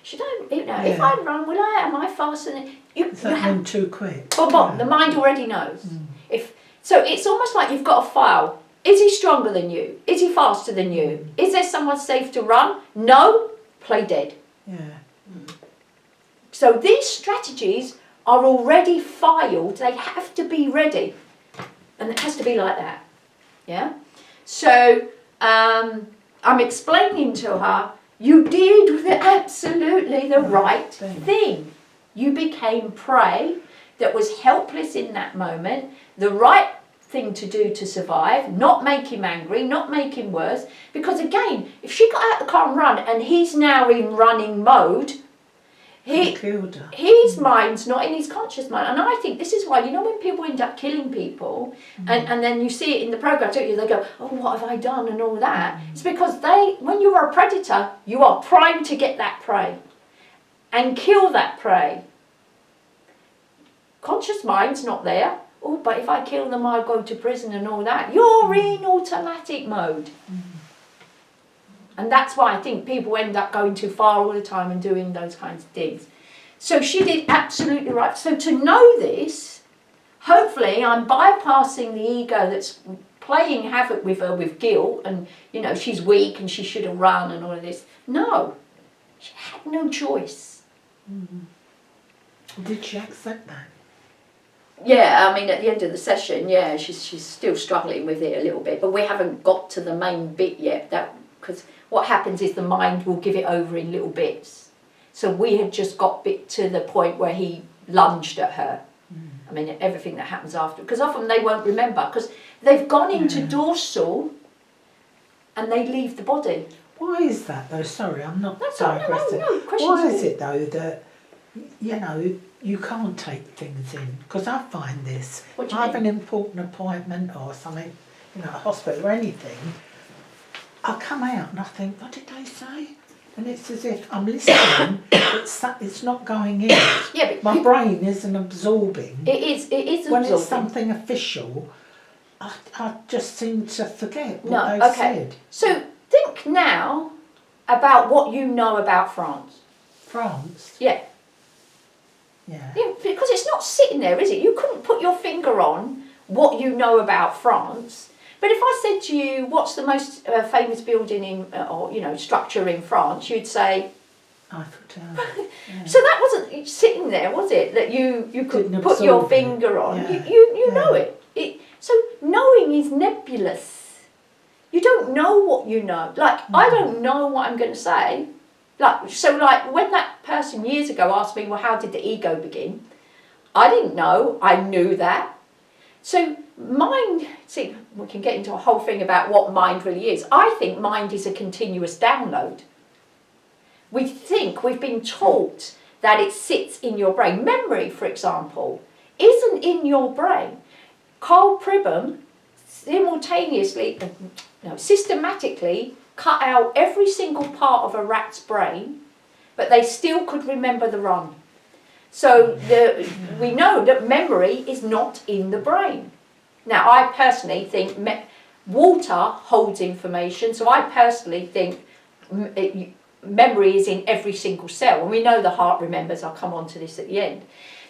should I, if I run, am I faster than you? Is that then too quick? Boom, the mind already knows. So it's almost like you've got a file. Is he stronger than you? Is he faster than you? Is there someone safe to run? No, play dead. Yeah. So these strategies are already filed. They have to be ready. And it has to be like that. Yeah? So I'm explaining to her, you did absolutely the right thing. You became prey that was helpless in that moment. The right thing to do to survive, not make him angry, not make him worse. Because again, if she got out of the car and run and he's now in running mode, his mind's not in his conscious mind. And I think this is why, when people end up killing people, and then you see it in the program, don't you? They go, oh, what have I done and all that. It's because when you are a predator, you are primed to get that prey and kill that prey. Conscious mind's not there. Oh, but if I kill them, I'll go to prison and all that. You're in automatic mode. And that's why I think people end up going too far all the time and doing those kinds of things. So she did absolutely right. So to know this, hopefully I'm bypassing the ego that's playing havoc with her with guilt and, she's weak and she should have run and all of this. No, she had no choice. Did she accept that? Yeah, I mean, at the end of the session, yeah, she's still struggling with it a little bit, but we haven't got to the main bit yet. Because what happens is the mind will give it over in little bits. So we had just got to the point where he lunged at her. I mean, everything that happens after, because often they won't remember because they've gone into dorsal and they leave the body. Why is that though? Sorry, I'm not digressing. No, why is it though that you can't take things in? Because I find this. I have an important appointment or something, a hospital or anything. I come out and I think, what did they say? And it's as if I'm listening, it's not going in. Yeah, but my brain isn't absorbing. It is absorbing. When it's something official, I just seem to forget what they said. So think now about what you know about France. France? Yeah. Yeah. Yeah, because it's not sitting there, is it? You couldn't put your finger on what you know about France. But if I said to you, what's the most famous building structure in France, you'd say Eiffel Tower. Yeah. So that wasn't sitting there, was it? That you could put your finger on. Yeah. You know it. So knowing is nebulous. You don't know what you know. Like I don't know what I'm going to say. Like when that person years ago asked me, well, how did the ego begin? I didn't know. I knew that. So mind, see, we can get into a whole thing about what mind really is. I think mind is a continuous download. We've been taught that it sits in your brain. Memory, for example, isn't in your brain. Carl Pribham systematically cut out every single part of a rat's brain, but they still could remember the run. So we know that memory is not in the brain. Now, I personally think water holds information, so I personally think memory is in every single cell, and we know the heart remembers. I'll come on to this at the end.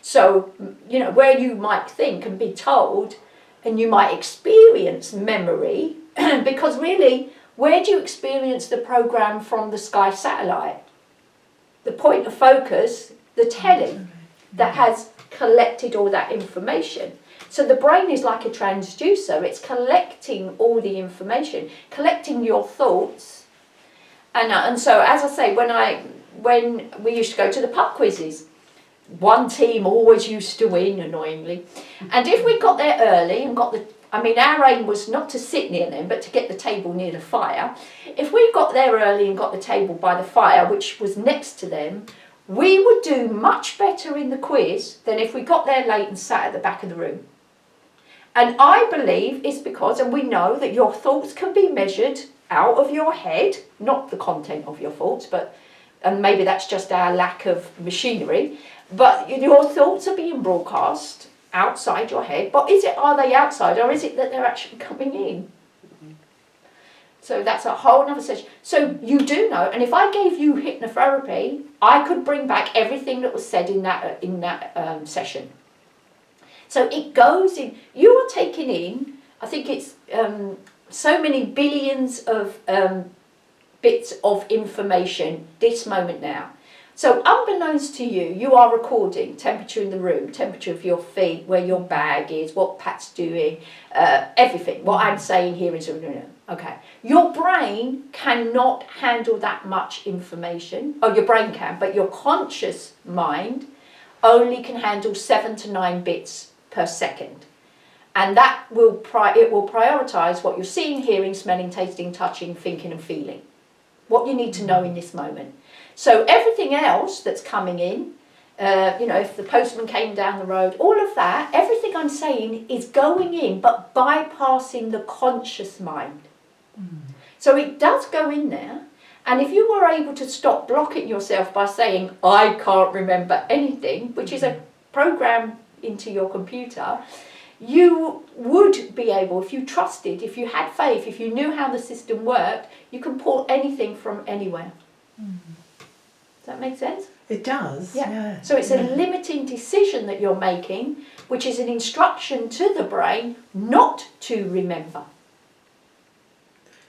So, where you might think and be told, and you might experience memory, because really, where do you experience the program from the sky satellite? The point of focus, the telly, that has collected all that information. So the brain is like a transducer. It's collecting all the information, collecting your thoughts. And so, as I say, when we used to go to the pub quizzes, one team always used to win, annoyingly. And if we got there early and our aim was not to sit near them, but to get the table near the fire. If we got there early and got the table by the fire, which was next to them, we would do much better in the quiz than if we got there late and sat at the back of the room. And I believe it's because, and we know that your thoughts can be measured out of your head, not the content of your thoughts, and maybe that's just our lack of machinery, but your thoughts are being broadcast outside your head. But are they outside, or is it that they're actually coming in? So that's a whole other session. So you do know, and if I gave you hypnotherapy, I could bring back everything that was said in that session. So it goes in. You are taking in, I think it's so many billions of bits of information this moment now. So unbeknownst to you, you are recording temperature in the room, temperature of your feet, where your bag is, what Pat's doing, everything. What I'm saying here is, okay. Your brain cannot handle that much information. Oh, your brain can, but your conscious mind only can handle 7 to 9 bits per second. And that will prioritise what you're seeing, hearing, smelling, tasting, touching, thinking and feeling. What you need to know in this moment. So everything else that's coming in, if the postman came down the road, all of that, everything I'm saying is going in, but bypassing the conscious mind. So it does go in there. And if you were able to stop blocking yourself by saying, I can't remember anything, which is a program into your computer, you would be able, if you trusted, if you had faith, if you knew how the system worked, you can pull anything from anywhere. Does that make sense? It does, yeah. So it's a limiting decision that you're making, which is an instruction to the brain not to remember.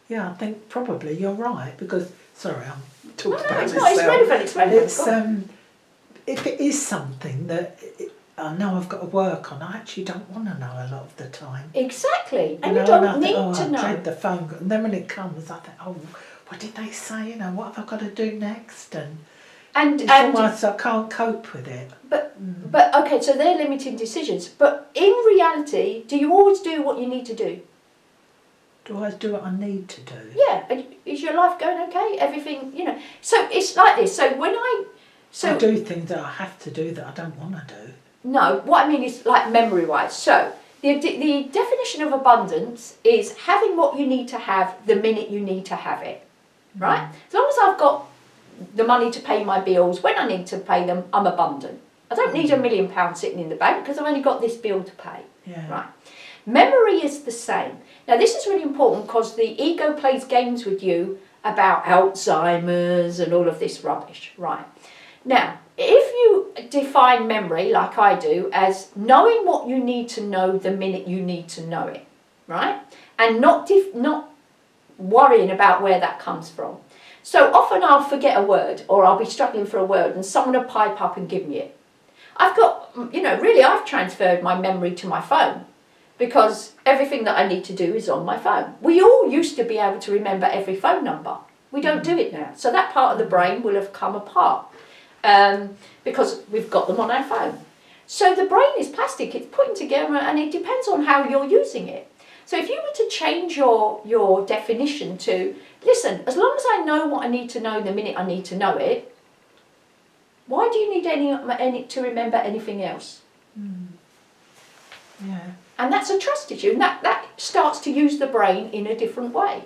Yeah, I think probably you're right, because, sorry, I'm talking about it's myself. It's relevant. If it is something that I know I've got to work on, I actually don't want to know a lot of the time. Exactly, and you don't need to know. I dread the phone, and then when it comes, I think, what did they say? What have I got to do next? And it's almost I can't cope with it. But okay, so they're limiting decisions. But in reality, do you always do what you need to do? Do I always do what I need to do? Yeah, and is your life going okay? Everything, So it's like this. So I do things that I have to do that I don't want to do. No, what I mean is like memory-wise. So the definition of abundance is having what you need to have the minute you need to have it, right? As long as I've got the money to pay my bills, when I need to pay them, I'm abundant. I don't need £1 million sitting in the bank because I've only got this bill to pay, right? Memory is the same. Now this is really important because the ego plays games with you about Alzheimer's and all of this rubbish, right? Now, if you define memory, like I do, as knowing what you need to know the minute you need to know it, right? And not worrying about where that comes from. So often I'll forget a word, or I'll be struggling for a word, and someone will pipe up and give me it. I've got, really I've transferred my memory to my phone, because everything that I need to do is on my phone. We all used to be able to remember every phone number. We don't do it now. So that part of the brain will have come apart. Because we've got them on our phone. So the brain is plastic, it's putting together, and it depends on how you're using it. So if you were to change your definition to, listen, as long as I know what I need to know the minute I need to know it, why do you need any to remember anything else? Yeah. And that's a trust issue, and that starts to use the brain in a different way.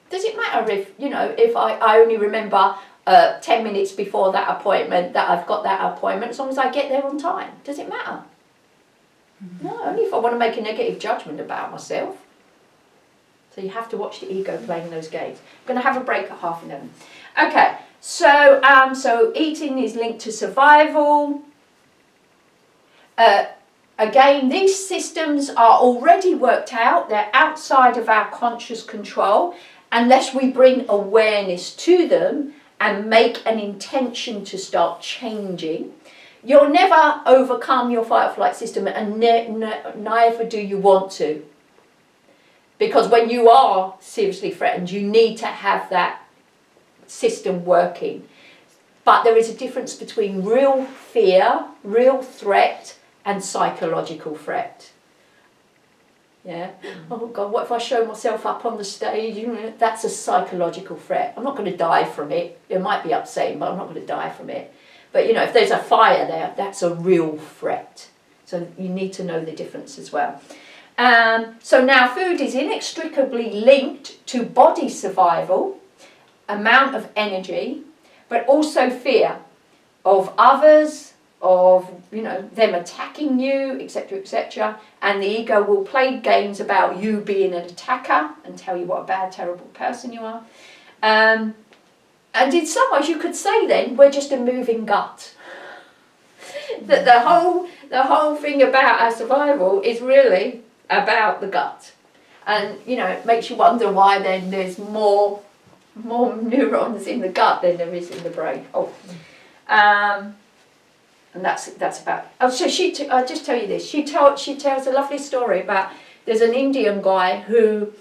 Does it matter if I only remember 10 minutes before that appointment that I've got that appointment, as long as I get there on time? Does it matter? No, only if I want to make a negative judgment about myself. So you have to watch the ego playing those games. I'm going to have a break at 11:30. Okay, so eating is linked to survival. Again, these systems are already worked out. They're outside of our conscious control unless we bring awareness to them and make an intention to start changing. You'll never overcome your fight or flight system, and neither do you want to. Because when you are seriously threatened, you need to have that system working. But there is a difference between real fear, real threat, and psychological threat. Yeah. Oh God, what if I show myself up on the stage? That's a psychological threat. I'm not going to die from it. It might be upsetting, but I'm not going to die from it. But if there's a fire there, that's a real threat. So you need to know the difference as well. So now food is inextricably linked to body survival, amount of energy, but also fear of others, of them attacking you, etc., etc. And the ego will play games about you being an attacker and tell you what a bad, terrible person you are. And in some ways, you could say then we're just a moving gut. That the whole thing about our survival is really about the gut, and it makes you wonder why then there's more neurons in the gut than there is in the brain. And that's about. Oh, so I'll just tell you this. She tells a lovely story about there's an Indian guy who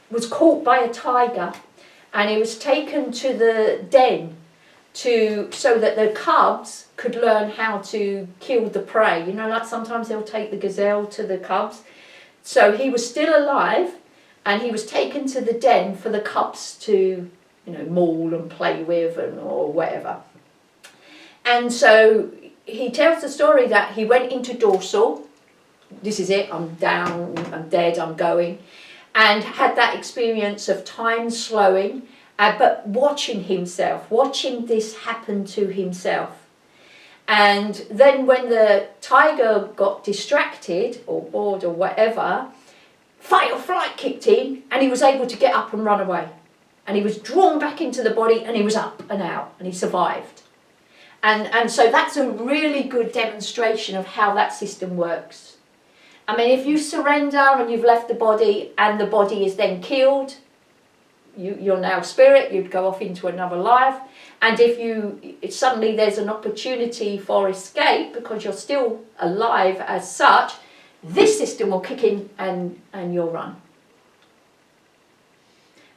was caught by a tiger, and he was taken to the den so that the cubs could learn how to kill the prey. Like sometimes they'll take the gazelle to the cubs. So he was still alive, and he was taken to the den for the cubs to maul and play with or whatever. And so he tells the story that he went into dorsal, this is it, I'm down, I'm dead, I'm going, and had that experience of time slowing, but watching himself, watching this happen to himself. And then when the tiger got distracted or bored or whatever, fight or flight kicked in, and he was able to get up and run away. And he was drawn back into the body, and he was up and out, and he survived. And so that's a really good demonstration of how that system works. I mean, if you surrender and you've left the body and the body is then killed, you're now spirit, you'd go off into another life. And if suddenly there's an opportunity for escape because you're still alive as such, this system will kick in and you'll run.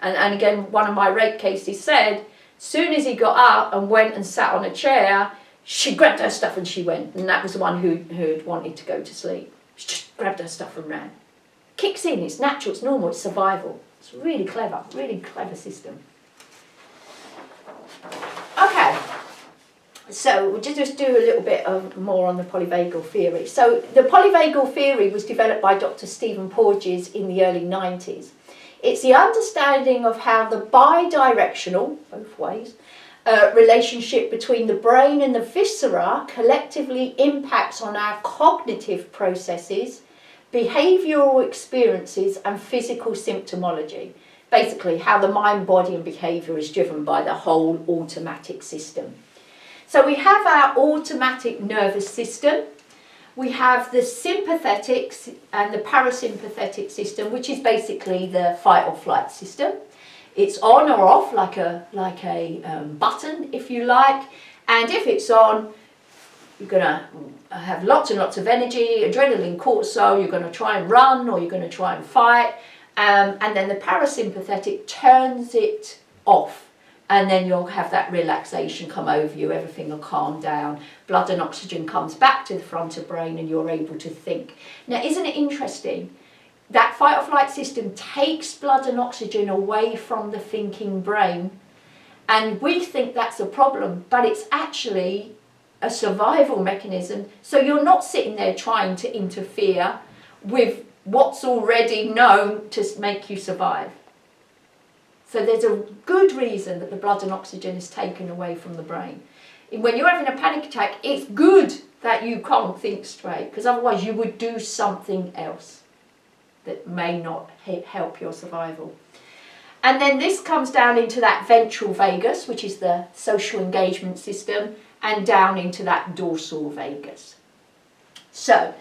And again, one of my rape cases said, soon as he got up and went and sat on a chair, she grabbed her stuff and she went. And that was the one who had wanted to go to sleep. She just grabbed her stuff and ran. Kicks in, it's natural, it's normal, it's survival. It's really clever system. Okay, so we'll just do a little bit more on the polyvagal theory. So the polyvagal theory was developed by Dr. Stephen Porges in the early 90s. It's the understanding of how the bidirectional, both ways, relationship between the brain and the viscera collectively impacts on our cognitive processes, behavioural experiences and physical symptomology. Basically, how the mind, body and behaviour is driven by the whole automatic system. So we have our automatic nervous system. We have the sympathetic and the parasympathetic system, which is basically the fight or flight system. It's on or off like a button, if you like. And if it's on, you're going to have lots and lots of energy, adrenaline, cortisol. You're going to try and run or you're going to try and fight. And then the parasympathetic turns it off. And then you'll have that relaxation come over you, everything will calm down, blood and oxygen comes back to the front of brain and you're able to think. Now, isn't it interesting? That fight or flight system takes blood and oxygen away from the thinking brain, and we think that's a problem, but it's actually a survival mechanism. So you're not sitting there trying to interfere with what's already known to make you survive. So there's a good reason that the blood and oxygen is taken away from the brain. When you're having a panic attack, it's good that you can't think straight, because otherwise you would do something else that may not help your survival. And then this comes down into that ventral vagus, which is the social engagement system, and down into that dorsal vagus. So,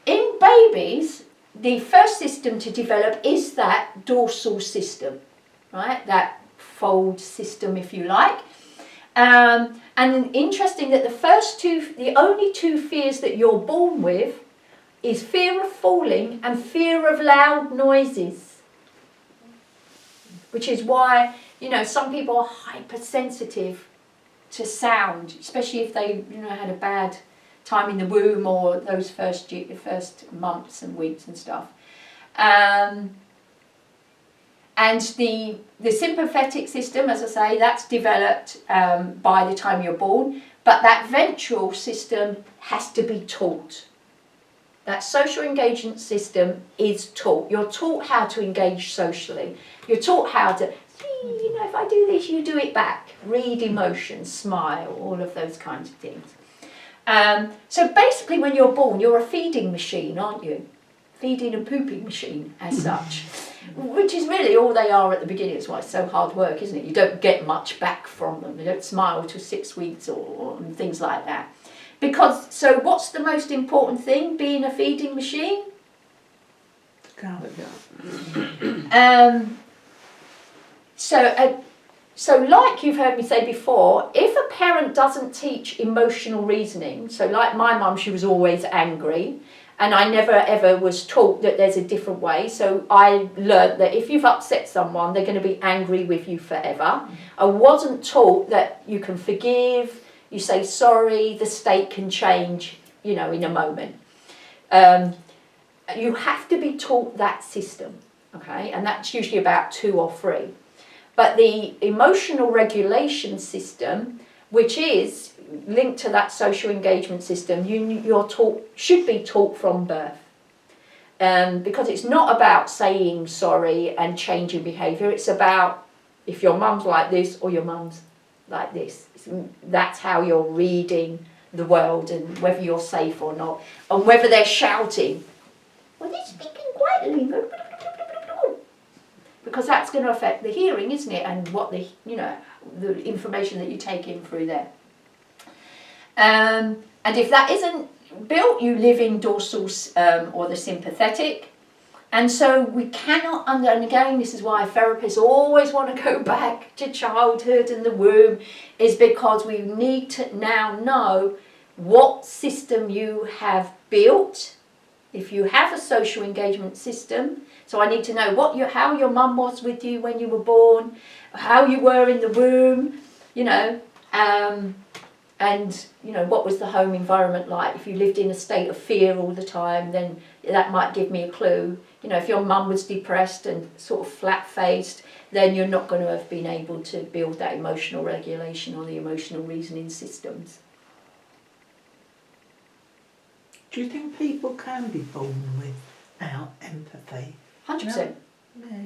in babies, the first system to develop is that dorsal system, right? That fold system, if you like. And interesting that the only two fears that you're born with is fear of falling and fear of loud noises. Which is why, some people are hypersensitive to sound, especially if they, had a bad time in the womb or those first months and weeks and stuff. And the sympathetic system, as I say, that's developed by the time you're born, but that ventral system has to be taught. That social engagement system is taught. You're taught how to engage socially. You're taught how to, if I do this, you do it back. Read emotions, smile, all of those kinds of things. So basically when you're born, you're a feeding machine, aren't you? Feeding and pooping machine as such. Which is really all they are at the beginning. It's why it's so hard work, isn't it? You don't get much back from them. They don't smile till 6 weeks or things like that. So what's the most important thing, being a feeding machine? So like you've heard me say before, if a parent doesn't teach emotional reasoning, so like my mum, she was always angry, and I never ever was taught that there's a different way. So I learned that if you've upset someone, they're going to be angry with you forever. I wasn't taught that you can forgive, you say sorry, the state can change, in a moment. You have to be taught that system, okay? And that's usually about 2 or 3. But the emotional regulation system, which is linked to that social engagement system, should be taught from birth. Because it's not about saying sorry and changing behaviour. It's about if your mum's like this or your mum's like this. That's how you're reading the world and whether you're safe or not. And whether they're shouting, well, they're speaking quietly. Because that's going to affect the hearing, isn't it? And what the information that you take in through there. And if that isn't built, you live in dorsal or the sympathetic. And so we cannot, and again, this is why therapists always want to go back to childhood and the womb, is because we need to now know what system you have built. If you have a social engagement system, so I need to know how your mum was with you when you were born, how you were in the womb, and what was the home environment like. If you lived in a state of fear all the time, then that might give me a clue. If your mum was depressed and sort of flat-faced, then you're not going to have been able to build that emotional regulation or the emotional reasoning systems. Do you think people can be born without empathy? 100%.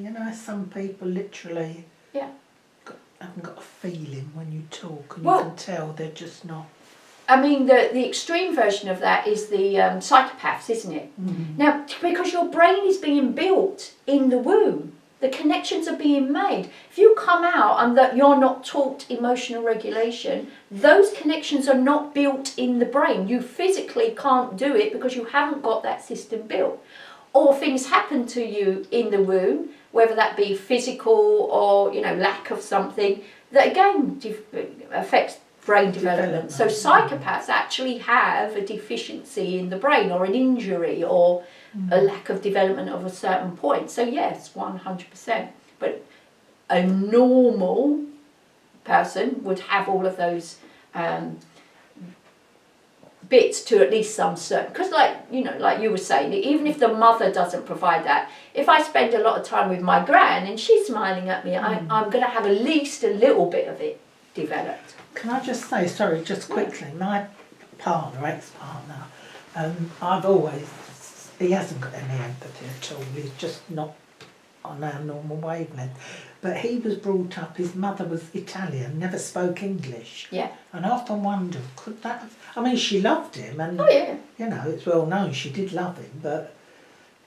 Yeah, some people literally haven't got a feeling when you talk, and you can tell they're just not. I mean, the extreme version of that is the psychopaths, isn't it? Mm-hmm. Now, because your brain is being built in the womb, the connections are being made. If you come out and that you're not taught emotional regulation, those connections are not built in the brain. You physically can't do it because you haven't got that system built. Or things happen to you in the womb, whether that be physical or lack of something, that again affects brain development. So psychopaths actually have a deficiency in the brain or an injury or a lack of development of a certain point. So yes, 100%. But a normal person would have all of those bits to at least some certain, because like you were saying, even if the mother doesn't provide that, if I spend a lot of time with my gran and she's smiling at me, I'm going to have at least a little bit of it developed. Can I just say, sorry, just quickly, my partner, ex-partner, he hasn't got any empathy at all, he's just not on our normal wavelength. But he was brought up, his mother was Italian, never spoke English. Yeah. And I often wondered, could that have... I mean, she loved him, and, it's well known she did love him, but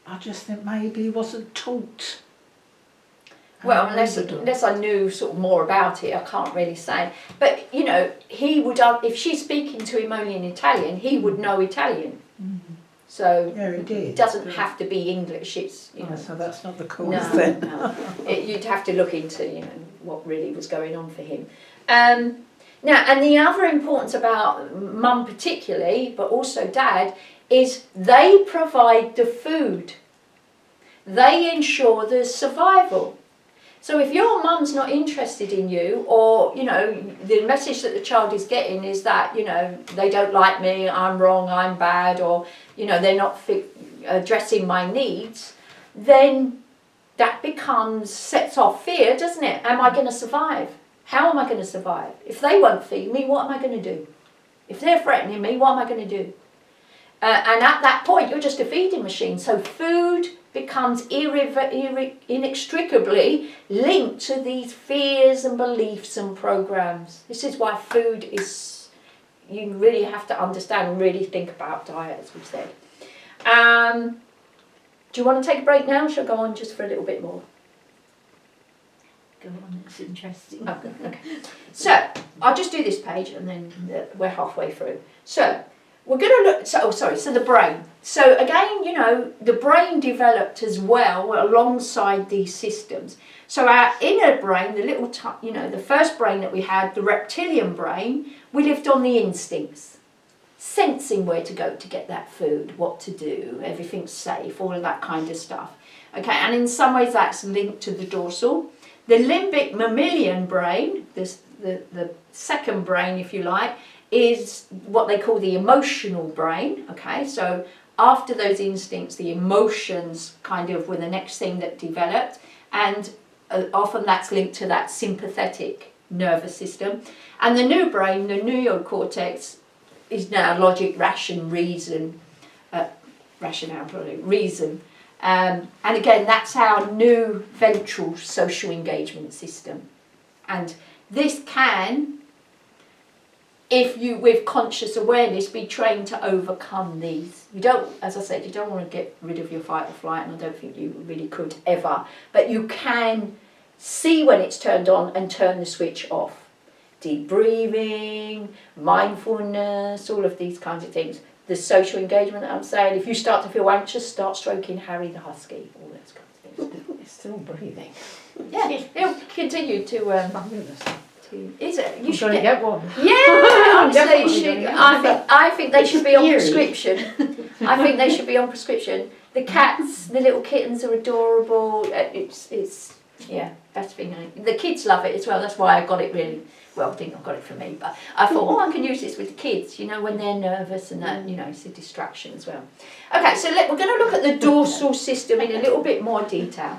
I just think maybe he wasn't taught. Well, How unless old are you? unless I knew sort of more about it, I can't really say. But you know, he would if she's speaking to him only in Italian, he would know Italian. So Yeah, he did. it doesn't have to be English. It's you Oh, know. so that's not the No, coolest thing. no. You'd have to look into what really was going on for him. Now, and the other importance about mum particularly, but also dad, is they provide the food. They ensure the survival. So if your mum's not interested in you, or, you know, the message that the child is getting is that, you know, they don't like me, I'm wrong, I'm bad, or, you know, they're not addressing my needs, then that sets off fear, doesn't it? Am I going to survive? How am I going to survive? If they won't feed me, what am I going to do? If they're threatening me, what am I going to do? And at that point, you're just a feeding machine. So food becomes inextricably linked to these fears and beliefs and programs. This is why food is, you really have to understand and really think about diet, as we've said. Do you want to take a break now? Shall I go on just for a little bit more? Go on, it's interesting. Okay. So, I'll just do this page and then we're halfway through. So, we're going to look, so the brain. So again, you know, the brain developed as well alongside these systems. So our inner brain, the first brain that we had, the reptilian brain, we lived on the instincts. Sensing where to go to get that food, what to do, everything's safe, all of that kind of stuff. Okay, and in some ways that's linked to the dorsal. The limbic mammalian brain, the second brain if you like, is what they call the emotional brain. Okay, so after those instincts, the emotions kind of were the next thing that developed, and often that's linked to that sympathetic nervous system. And the new brain, the neocortex, is now logic, reason. And again, that's our new ventral social engagement system. And this can, if you, with conscious awareness, be trained to overcome these. You don't, as I said, you don't want to get rid of your fight or flight, and I don't think you really could ever, but you can see when it's turned on and turn the switch off. Deep breathing, mindfulness, all of these kinds of things. The social engagement that I'm saying, if you start to feel anxious, start stroking Harry the Husky, all those kinds of things. It's still breathing. Yeah, it'll continue to... Is it? You should get one. Yeah, honestly, you Definitely should. gonna get I think they should be on Eerie. prescription. I think they should be on prescription. The cats, the little kittens are adorable. It's best thing. The kids love it as well. That's why I got it really. Well, I think I got it for me, but I thought, I can use this with the kids, you know, when they're nervous and that, you know, it's a distraction as well. Okay, so we're going to look at the dorsal system in a little bit more detail.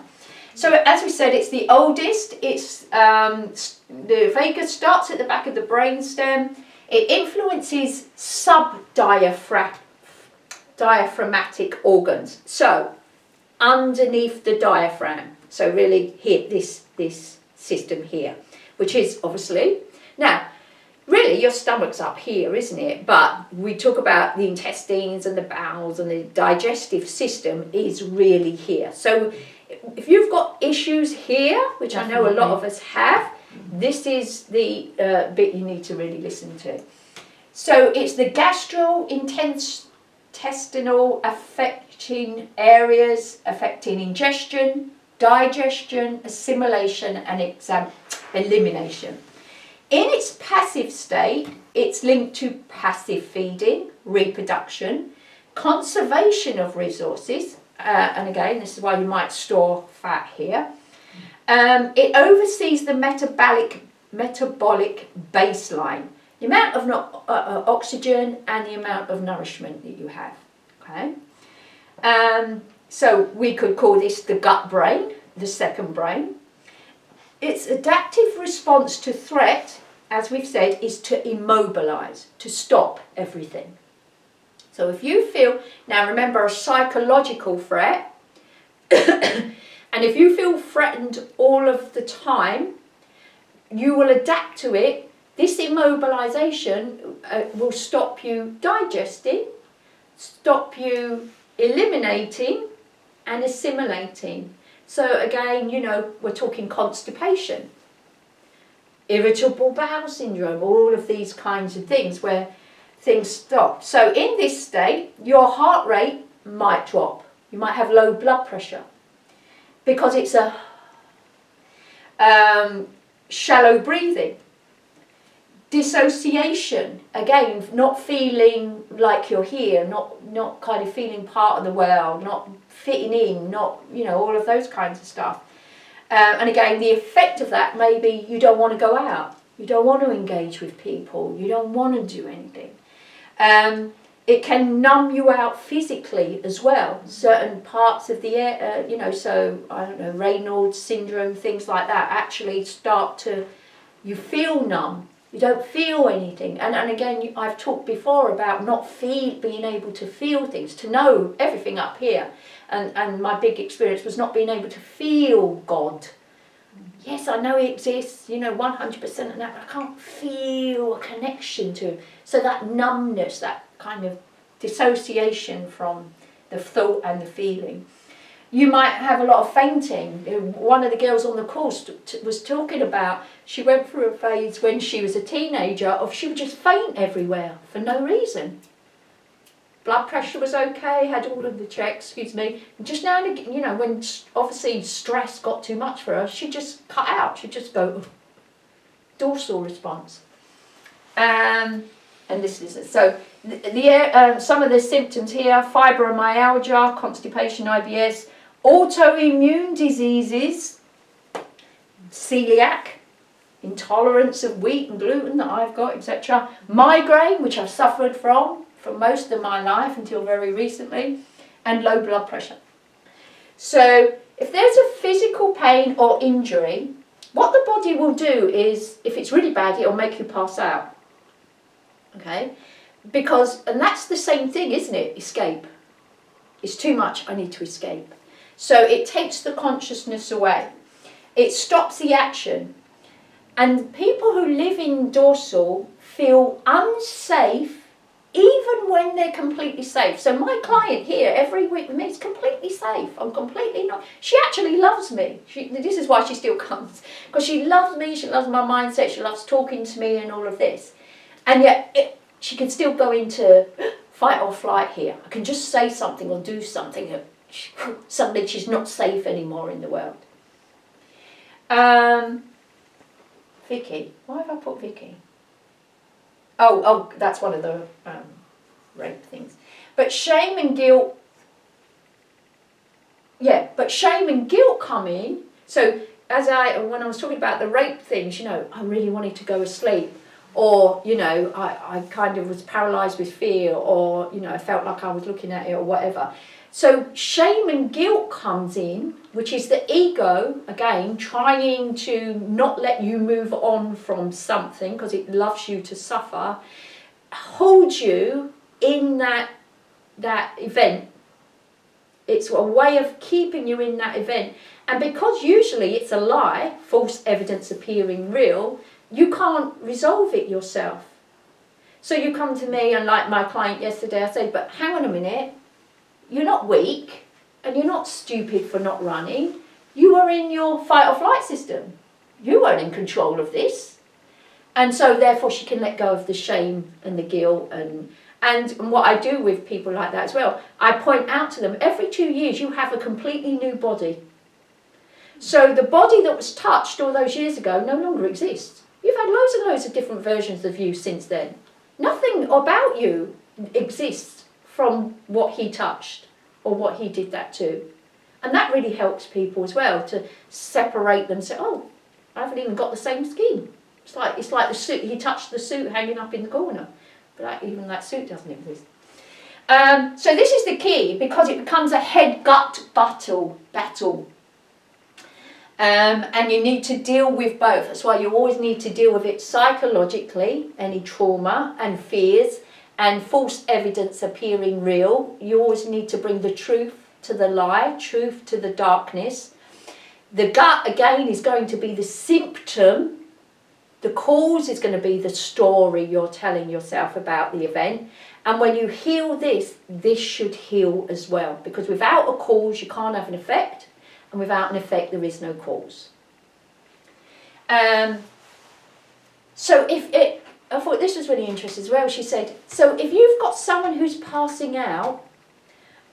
So as we said, it's the oldest. It's the vagus starts at the back of the brainstem. It influences diaphragmatic organs. So underneath the diaphragm. So really here, this system here, which is obviously now. Really, your stomach's up here, isn't it? But we talk about the intestines and the bowels, and the digestive system is really here. So if you've got issues here, which I know a lot of us have, this is the bit you need to really listen to. So it's the gastrointestinal affecting areas affecting ingestion, digestion, assimilation, and elimination. In its passive state, it's linked to passive feeding, reproduction, conservation of resources, and again, this is why you might store fat here. It oversees the metabolic baseline, the amount of oxygen and the amount of nourishment that you have. Okay, so we could call this the gut brain, the second brain. Its adaptive response to threat, as we've said, is to immobilize, to stop everything. So if you feel, now remember a psychological threat, and if you feel threatened all of the time, you will adapt to it. This immobilization will stop you digesting, stop you eliminating and assimilating. So again, you know, we're talking constipation, irritable bowel syndrome, all of these kinds of things where things stop. So in this state, your heart rate might drop. You might have low blood pressure because it's a shallow breathing. Dissociation, again, not feeling like you're here, not kind of feeling part of the world, not fitting in, not, you know, all of those kinds of stuff. And again, the effect of that may be you don't want to go out, you don't want to engage with people, you don't want to do anything. It can numb you out physically as well. Certain parts of the air, you know, so, I don't know, Raynaud's syndrome, things like that, actually start to, you feel numb. You don't feel anything. And again, I've talked before about not being able to feel things, to know everything up here. And my big experience was not being able to feel God. Yes, I know He exists, you know, 100% and that, but I can't feel a connection to Him. So that numbness, that kind of dissociation from the thought and the feeling. You might have a lot of fainting. One of the girls on the course was talking about, she went through a phase when she was a teenager of she would just faint everywhere for no reason. Blood pressure was okay, had all of the checks, and just now and again, you know, when obviously stress got too much for her, she'd just cut out, she'd just go, dorsal response. And this is, so some of the symptoms here, fibromyalgia, constipation, IBS, autoimmune diseases, celiac, intolerance of wheat and gluten that I've got, etc. Migraine, which I've suffered from for most of my life until very recently, and low blood pressure. So if there's a physical pain or injury, what the body will do is, if it's really bad, it'll make you pass out. Okay? Because, and that's the same thing, isn't it? Escape. It's too much, I need to escape. So it takes the consciousness away. It stops the action. And people who live in dorsal feel unsafe even when they're completely safe. So my client here every week with me is completely safe. I'm completely not. She actually loves me. This is why she still comes. Because she loves me, she loves my mindset, she loves talking to me and all of this. And yet she can still go into fight or flight here. I can just say something or do something. Suddenly she's not safe anymore in the world. Vicky. Why have I put Vicky? Oh, that's one of the rape things. But shame and guilt, but shame and guilt come in. So when I was talking about the rape things, you know, I really wanted to go asleep. Or, you know, I kind of was paralysed with fear, or, you know, I felt like I was looking at it or whatever. So shame and guilt comes in, which is the ego, again, trying to not let you move on from something because it loves you to suffer, holds you in that event. It's a way of keeping you in that event. And because usually it's a lie, false evidence appearing real, you can't resolve it yourself. So you come to me, and like my client yesterday, I say, but hang on a minute, you're not weak and you're not stupid for not running. You are in your fight or flight system. You weren't in control of this. And so therefore she can let go of the shame and the guilt. And what I do with people like that as well, I point out to them, every 2 years you have a completely new body. So the body that was touched all those years ago no longer exists. You've had loads and loads of different versions of you since then. Nothing about you exists from what he touched or what he did that to. And that really helps people as well to separate them. Say, oh, I haven't even got the same skin. It's like the suit. He touched the suit hanging up in the corner, but even that suit doesn't exist. So this is the key, because it becomes a head-gut battle. And you need to deal with both. That's why you always need to deal with it psychologically, any trauma and fears and false evidence appearing real. You always need to bring the truth to the lie, truth to the darkness. The gut, again, is going to be the symptom. The cause is going to be the story you're telling yourself about the event. And when you heal this, this should heal as well. Because without a cause, you can't have an effect. and without an effect there is no cause. So I thought this was really interesting as well. She said, so if you've got someone who's passing out,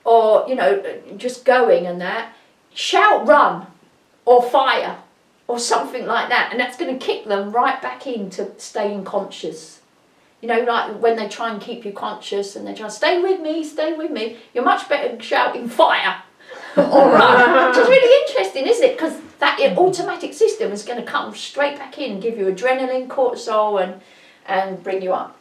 or, you know, just going and that, shout run, or fire, or something like that, and that's going to kick them right back into staying conscious. You know, like when they try and keep you conscious and they try to stay with me, you're much better shouting fire or run, which is really interesting, isn't it? Because that automatic system is going to come straight back in and give you adrenaline, cortisol, and bring you up.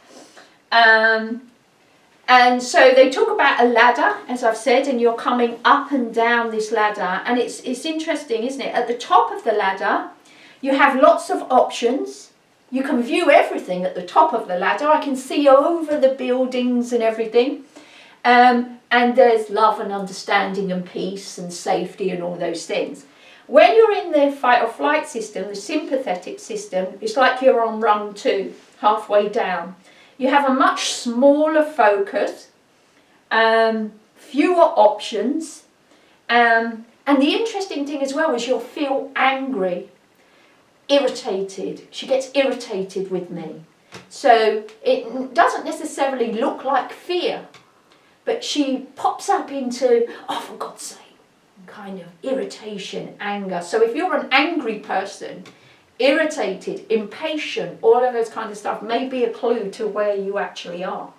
And so they talk about a ladder, as I've said, and you're coming up and down this ladder. And it's interesting, isn't it? At the top of the ladder, you have lots of options. You can view everything at the top of the ladder. I can see over the buildings and everything. And there's love and understanding and peace and safety and all those things. When you're in the fight or flight system, the sympathetic system, it's like you're on rung 2, halfway down. You have a much smaller focus, fewer options, and the interesting thing as well is you'll feel angry, irritated. She gets irritated with me. So it doesn't necessarily look like fear, but she pops up into, oh, for God's sake, kind of irritation, anger. So if you're an angry person, irritated, impatient, all of those kind of stuff may be a clue to where you actually are.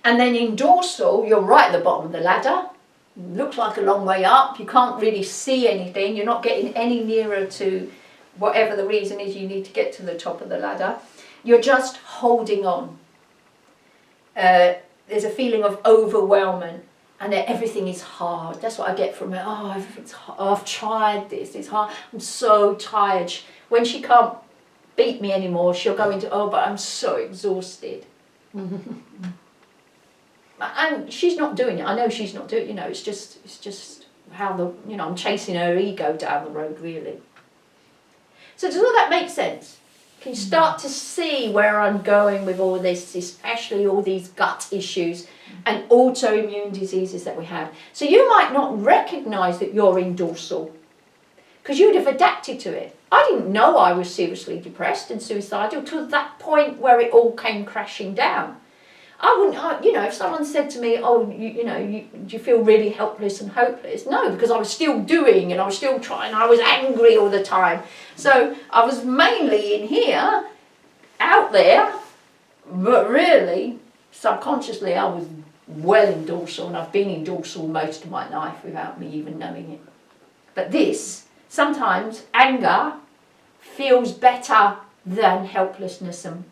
And then in dorsal, you're right at the bottom of the ladder. Looks like a long way up. You can't really see anything. You're not getting any nearer to whatever the reason is you need to get to the top of the ladder. You're just holding on. There's a feeling of overwhelmment. And everything is hard. That's what I get from her. Oh, everything's hard. Oh, I've tried this. It's hard. I'm so tired. When she can't beat me anymore, she'll go into, oh, but I'm so exhausted. And she's not doing it. I know she's not doing it. You know, it's just how I'm chasing her ego down the road, really. So does all that make sense? Can you start to see where I'm going with all this, especially all these gut issues and autoimmune diseases that we have? So you might not recognise that you're in dorsal because you'd have adapted to it. I didn't know I was seriously depressed and suicidal till that point where it all came crashing down. I wouldn't, if someone said to me, oh, do you feel really helpless and hopeless? No, because I was still doing and I was still trying. I was angry all the time. So I was mainly in here, out there, but really, subconsciously, I was well in dorsal, and I've been in dorsal most of my life without me even knowing it. But this, sometimes anger feels better than helplessness and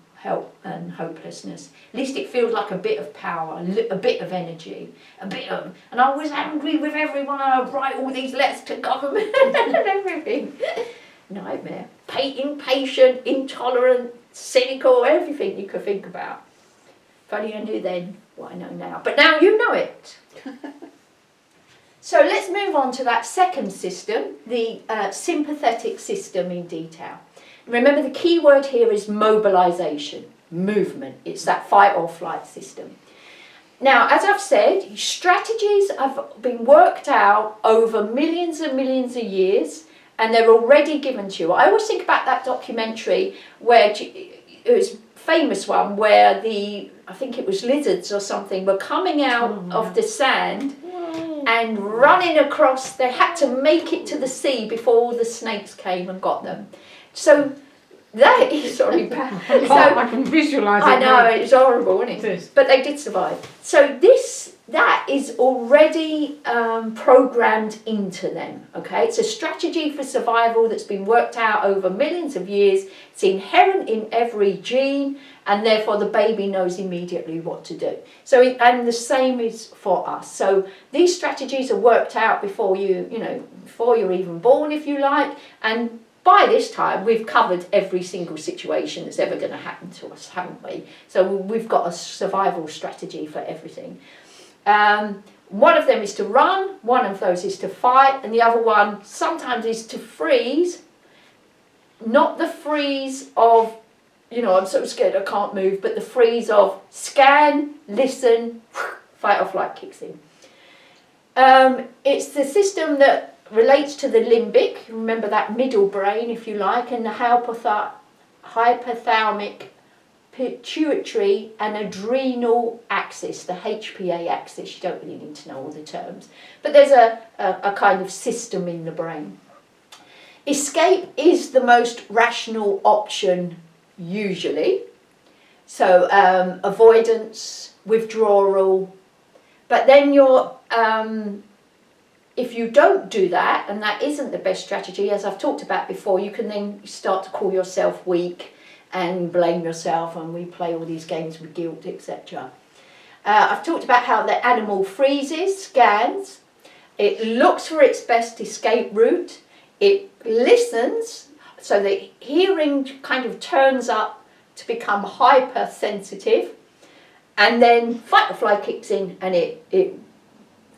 hopelessness. At least it feels like a bit of power, a bit of energy, and I was angry with everyone. I would write all these letters to government and everything. Nightmare. Impatient, intolerant, cynical, everything you could think about. If only I knew then what I know now. But now you know it. So let's move on to that second system, the sympathetic system in detail. Remember, the key word here is mobilization, movement. It's that fight or flight system. Now, as I've said, strategies have been worked out over millions and millions of years, and they're already given to you. I always think about that documentary where it was a famous one where I think it was lizards or something, were coming out of the sand and running across. They had to make it to the sea before all the snakes came and got them. So that is sorry, I can visualise it. I know, it's horrible, isn't it? But they did survive. So that is already programmed into them. Okay, it's a strategy for survival that's been worked out over millions of years. It's inherent in every gene, and therefore the baby knows immediately what to do. So, and the same is for us. So these strategies are worked out before before you're even born, if you like, and by this time, we've covered every single situation that's ever going to happen to us, haven't we? So we've got a survival strategy for everything. One of them is to run, one of those is to fight, and the other one sometimes is to freeze. Not the freeze of, I'm so scared I can't move, but the freeze of scan, listen, fight or flight kicks in. It's the system that relates to the limbic, remember that middle brain if you like, and the hypothalamic, pituitary and adrenal axis, the HPA axis. You don't really need to know all the terms, but there's a kind of system in the brain. Escape is the most rational option usually, so avoidance, withdrawal, but then if you don't do that, and that isn't the best strategy, as I've talked about before, you can then start to call yourself weak and blame yourself, and we play all these games with guilt, etc. I've talked about how the animal freezes, scans, it looks for its best escape route, it listens, so the hearing kind of turns up to become hypersensitive, and then fight or flight kicks in, and it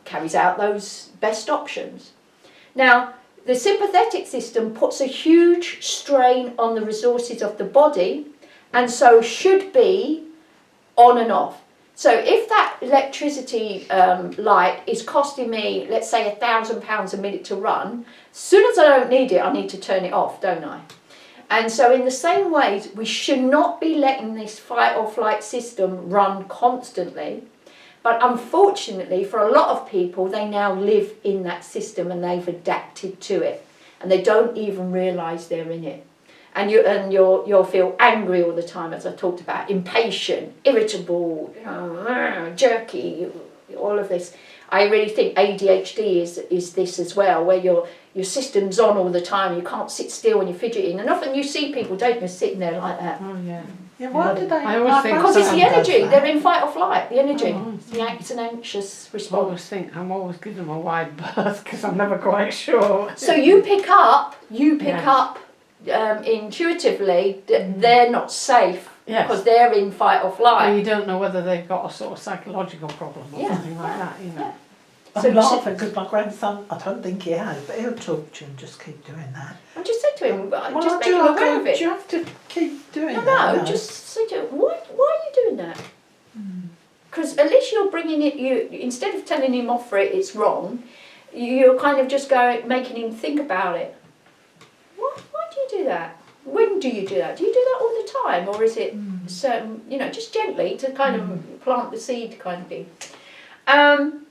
carries out those best options. Now, the sympathetic system puts a huge strain on the resources of the body, and so should be on and off. So if that electricity light is costing me, let's say, £1,000 a minute to run, as soon as I don't need it, I need to turn it off, don't I? And so in the same way, we should not be letting this fight or flight system run constantly. But unfortunately, for a lot of people, they now live in that system and they've adapted to it, and they don't even realise they're in it. And you'll feel angry all the time, as I talked about, impatient, irritable, jerky, all of this. I really think ADHD is this as well, where your system's on all the time. You can't sit still when you're fidgeting, and often you see people, don't you, sitting there like that. Oh yeah. Yeah, why do they? I always think Because it's the Does energy. that. They're in fight or flight. The energy. Oh. It's an anxious I response. always think I'm always giving them a wide berth because I'm never quite sure. So you pick up Yes. intuitively that they're not safe Yes. because they're in fight or Or flight. you don't know whether they've got a sort of psychological problem or Yeah. something like that, you know. So- I'm laughing because my grandson, I don't think he has, but he'll talk to you and just keep doing that. I just said to him, Well, just make do him I aware go- of it. Do you have to keep doing No, that? just say to him, why are you doing that? Because at least you're bringing it, instead of telling him off for it, it's wrong, you're kind of just making him think about it. Why do you do that? When do you do that? Do you do that all the time? Or is it certain, just gently to kind of plant the seed kind of thing? And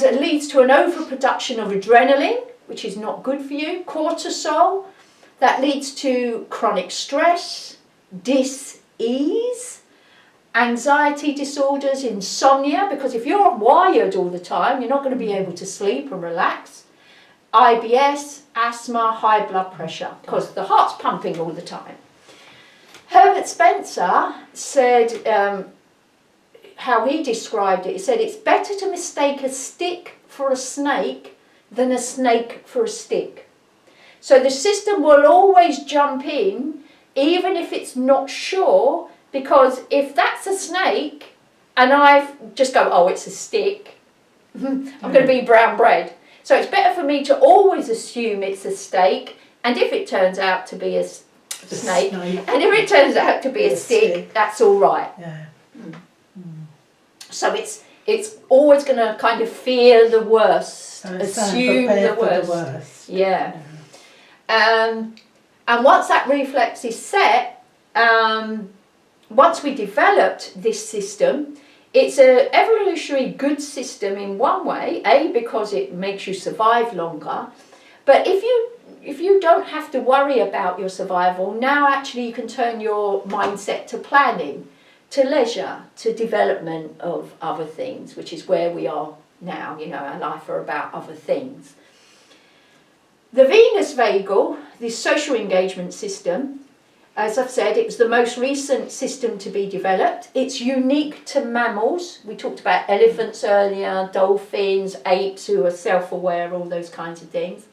it leads to an overproduction of adrenaline, which is not good for you, cortisol, that leads to chronic stress, dis-ease, anxiety disorders, insomnia, because if you're wired all the time, you're not going to be able to sleep and relax, IBS, asthma, high blood pressure, because the heart's pumping all the time. Herbert Spencer said, how he described it, he said it's better to mistake a stick for a snake than a snake for a stick. So the system will always jump in, even if it's not sure, because if that's a snake and I just go, oh, it's a stick, I'm going to be brown bread. So it's better for me to always assume it's a steak, and if it turns out to be a snake, and if it turns out to be a stick, that's all right. Yeah. So it's always going to kind of fear the worst, assume the worst. Yeah. And once that reflex is set, once we developed this system, it's an evolutionary good system in one way, because it makes you survive longer, but if you don't have to worry about your survival, now actually you can turn your mindset to planning, to leisure, to development of other things, which is where we are now, our life are about other things. The Venus vagal, the social engagement system, as I've said, it was the most recent system to be developed. It's unique to mammals. We talked about elephants earlier, dolphins, apes who are self-aware, all those kinds of things.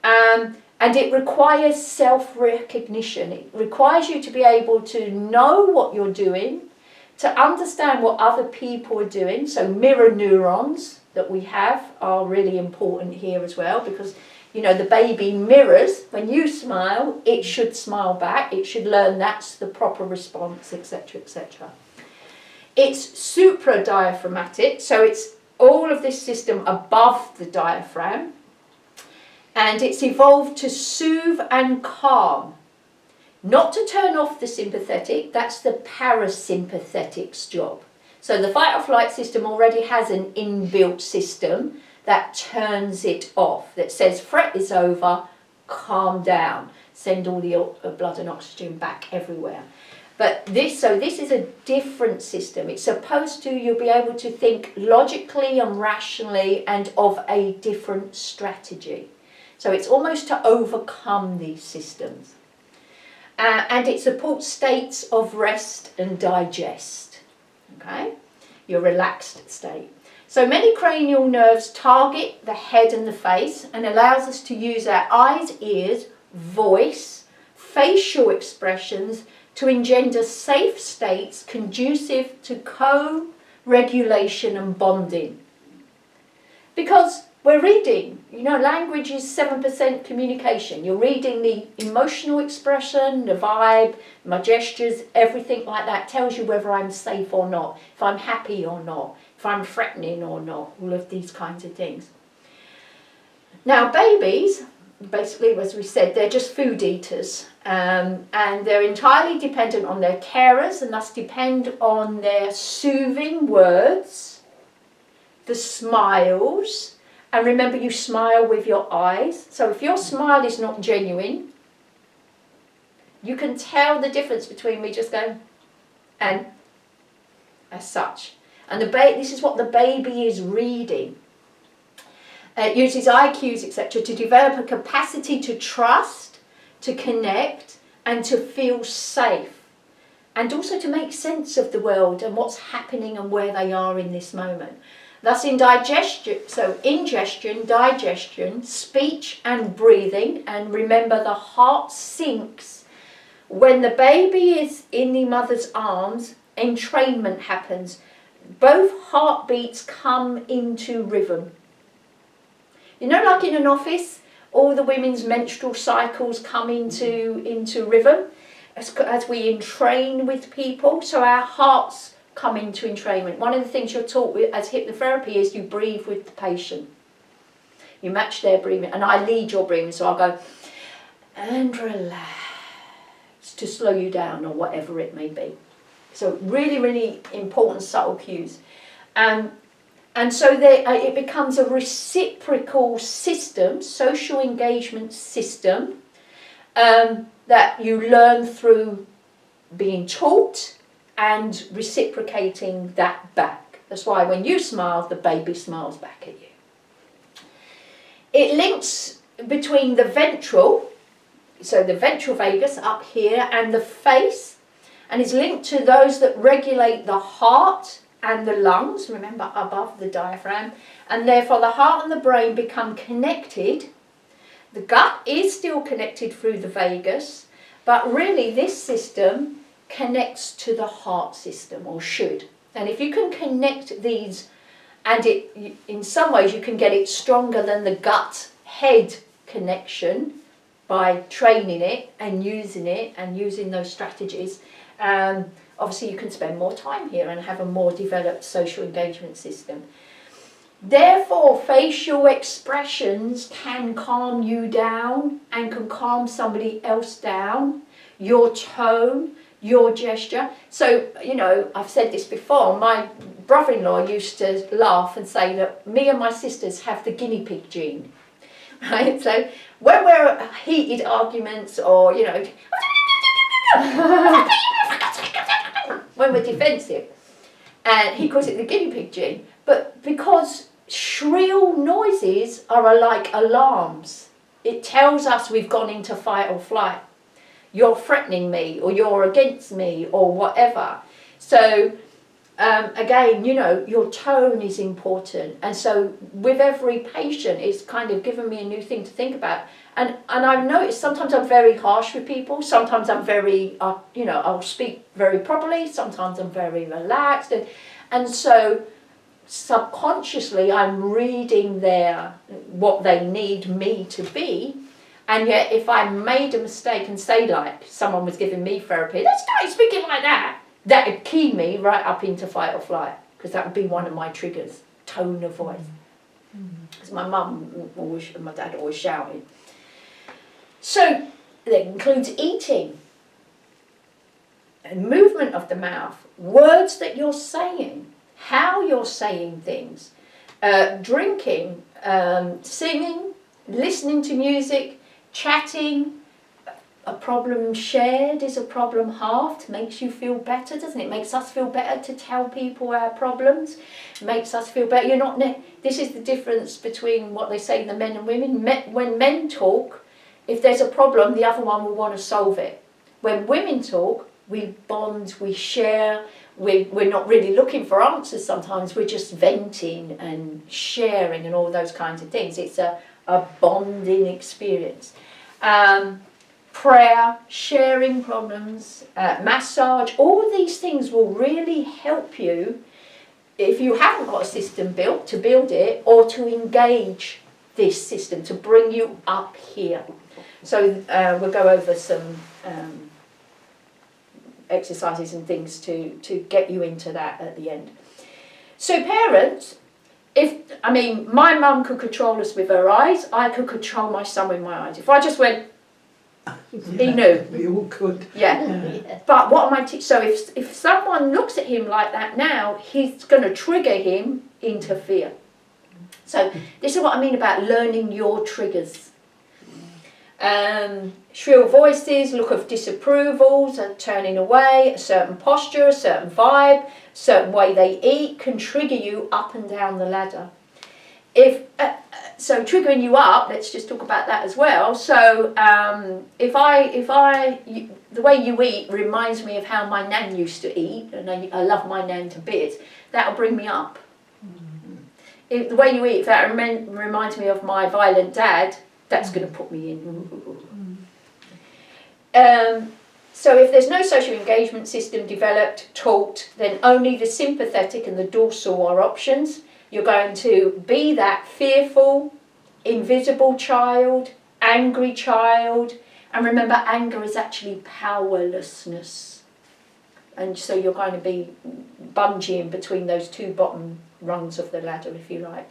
And it requires self-recognition. It requires you to be able to know what you're doing, to understand what other people are doing. So mirror neurons that we have are really important here as well, because the baby mirrors. When you smile, it should smile back. It should learn that's the proper response, etc., etc. It's supradiaphragmatic, so it's all of this system above the diaphragm, and it's evolved to soothe and calm. Not to turn off the sympathetic, that's the parasympathetic's job. So the fight or flight system already has an inbuilt system that turns it off, that says fret is over, calm down, send all the blood and oxygen back everywhere. But this is a different system. It's supposed to, you'll be able to think logically and rationally and of a different strategy. So it's almost to overcome these systems. And it supports states of rest and digest, okay? Your relaxed state. So many cranial nerves target the head and the face and allows us to use our eyes, ears, voice, facial expressions to engender safe states conducive to co-regulation and bonding. Because we're reading, language is 7% communication. You're reading the emotional expression, the vibe, my gestures, everything like that tells you whether I'm safe or not, if I'm happy or not, if I'm threatening or not, all of these kinds of things. Now, babies, basically, as we said, they're just food eaters, and they're entirely dependent on their carers and thus depend on their soothing words, the smiles. And remember, you smile with your eyes. So if your smile is not genuine, you can tell the difference between me just going and as such. And this is what the baby is reading. It uses eye cues, etc., to develop a capacity to trust, to connect, and to feel safe. And also to make sense of the world and what's happening and where they are in this moment. Thus in digestion, so ingestion, digestion, speech and breathing, and remember the heart sinks. When the baby is in the mother's arms, entrainment happens. Both heartbeats come into rhythm. Like in an office, all the women's menstrual cycles come into rhythm as we entrain with people, so our hearts come into entrainment. One of the things you're taught as hypnotherapy is you breathe with the patient. You match their breathing, and I lead your breathing, so I'll go, and relax, to slow you down or whatever it may be. So really, really important subtle cues. And so it becomes a reciprocal system, social engagement system, that you learn through being taught and reciprocating that back. That's why when you smile, the baby smiles back at you. It links between the ventral, so the ventral vagus up here, and the face, and is linked to those that regulate the heart and the lungs, remember above the diaphragm, and therefore the heart and the brain become connected. The gut is still connected through the vagus, but really this system connects to the heart system, or should. And if you can connect these, and in some ways you can get it stronger than the gut-head connection by training it and using those strategies, obviously you can spend more time here and have a more developed social engagement system. Therefore, facial expressions can calm you down and can calm somebody else down. Your tone, your gesture. So, I've said this before, my brother-in-law used to laugh and say that me and my sisters have the Guinea Pig Gene. Right? So when we're heated arguments or, when we're defensive, and he calls it the Guinea Pig Gene, but because shrill noises are like alarms. It tells us we've gone into fight or flight. You're threatening me, or you're against me, or whatever. So again, your tone is important. And so with every patient, it's kind of given me a new thing to think about. And I've noticed sometimes I'm very harsh with people. Sometimes I'm very, I'll speak very properly. Sometimes I'm very relaxed. And so subconsciously I'm reading what they need me to be. And yet if I made a mistake and say, like, someone was giving me therapy, let's start speaking like that, that would key me right up into fight or flight, because that would be one of my triggers. tone of voice. Because my mum always, and my dad always shouted. So that includes eating, and movement of the mouth, words that you're saying, how you're saying things, drinking, singing, listening to music, chatting. A problem shared is a problem halved. Makes you feel better, doesn't it? Makes us feel better to tell people our problems. Makes us feel better. You're not. This is the difference between what they say, the men and women. When men talk, if there's a problem, the other one will want to solve it. When women talk, we bond, we share. We're not really looking for answers. Sometimes we're just venting and sharing and all those kinds of things. It's a bonding experience. Prayer, sharing problems, massage, all of these things will really help you if you haven't got a system built, to build it, or to engage this system, to bring you up here. So we'll go over some exercises and things to get you into that at the end. So parents, my mum could control us with her eyes, I could control my son with my eyes. If I just went, he knew. We all could. Yeah. But what am I teaching? So if someone looks at him like that now, he's going to trigger him into fear. So this is what I mean about learning your triggers. Shrill voices, look of disapprovals, turning away, a certain posture, a certain vibe, certain way they eat can trigger you up and down the ladder. So triggering you up, let's just talk about that as well. So the way you eat reminds me of how my nan used to eat, and I love my nan to bits. That'll bring me up. If the way you eat, if that reminds me of my violent dad, that's going to put me in. So if there's no social engagement system developed, taught, then only the sympathetic and the dorsal are options. You're going to be that fearful, invisible child, angry child. And remember, anger is actually powerlessness. And so you're going to be bungeeing between those two bottom rungs of the ladder, if you like.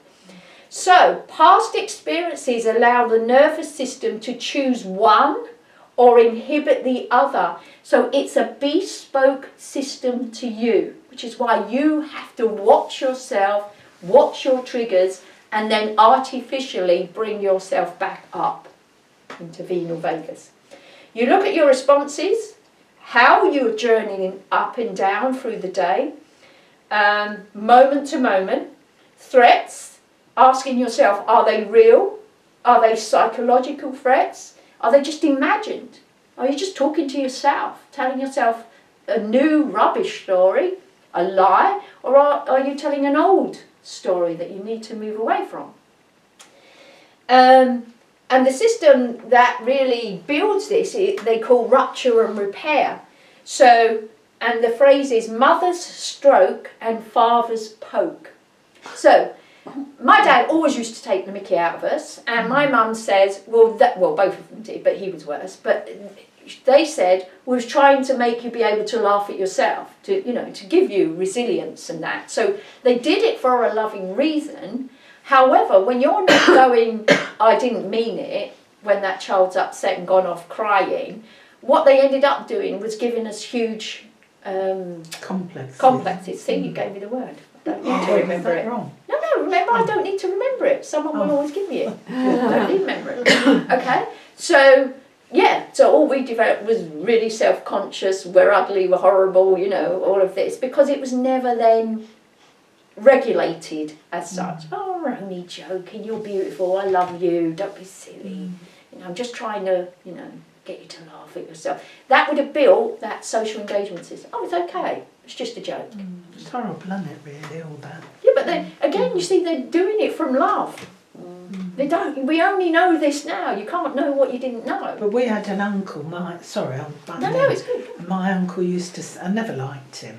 So, past experiences allow the nervous system to choose one or inhibit the other. So it's a bespoke system to you, which is why you have to watch yourself, watch your triggers, and then artificially bring yourself back up into ventral vagus. You look at your responses, how you're journeying up and down through the day, moment to moment, threats, asking yourself, are they real? Are they psychological threats? Are they just imagined? Are you just talking to yourself, telling yourself a new rubbish story, a lie, or are you telling an old story that you need to move away from? And the system that really builds this, they call rupture and repair. So, and the phrase is mother's stroke and father's poke. So, my dad always used to take the mickey out of us, and my mum says, well, both of them did, but he was worse, but they said, was trying to make you be able to laugh at yourself, to give you resilience and that. So they did it for a loving reason. However, when you're not going, I didn't mean it, when that child's upset and gone off crying, what they ended up doing was giving us huge complexes. See, you gave me the word. I don't need to remember it. Wrong? No, remember, I don't need to remember it. Someone will always give me it. I don't need to remember it. Okay? So, yeah, so all we developed was really self-conscious, we're ugly, we're horrible, all of this, because it was never then regulated as such. Oh, we're only joking, you're beautiful, I love you, don't be silly. I'm just trying to, get you to laugh at yourself. That would have built that social engagement system. Oh, it's okay, it's just a joke. It's horrible, isn't it, really, all that? Yeah, but then, again, you see, they're doing it from love. They don't. We only know this now. You can't know what you didn't know. But we had an uncle, No, it's good. My uncle used to, I never liked him,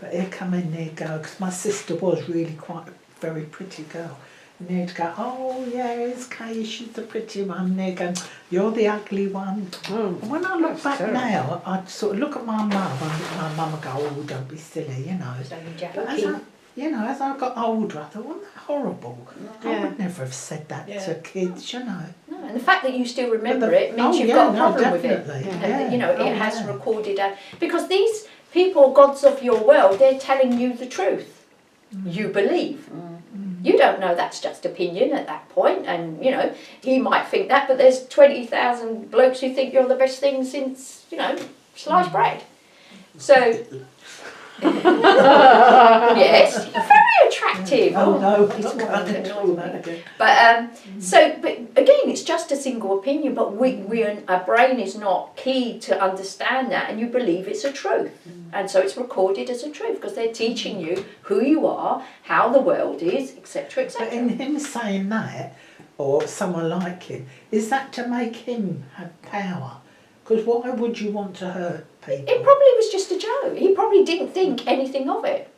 but he'd come in, he'd go, because my sister was really quite a very pretty girl, and he'd go, oh yeah, it's Kay, she's the pretty one, and he'd go, you're the ugly one. And when I look back now, I'd sort of look at my mum, and my mum would go, oh, don't be silly, So But you know, as I got older, I thought, wasn't that horrible? I Yeah. would never have said that Yeah. to kids, you know. No, and the fact that you still remember But it means oh, you've yeah, got a no, problem with it. definitely, And, yeah. you know, Oh, it has yeah. recorded because these people, gods of your world, they're telling you the truth. You believe. You don't know that's just opinion at that point, and you know he might think that, but there's 20,000 blokes who think you're the best thing since, you know, sliced bread. So yes, you're very attractive. Oh no, he's I one can't that do annoys that me. again. But again, it's just a single opinion, but our brain is not key to understand that, and you believe it's a truth. And so it's recorded as a truth because they're teaching you who you are, how the world is, etc., etc. But in him saying that, or someone like him, is that to make him have power? Because why would you want to hurt people? It probably was just a joke. He probably didn't think anything of it.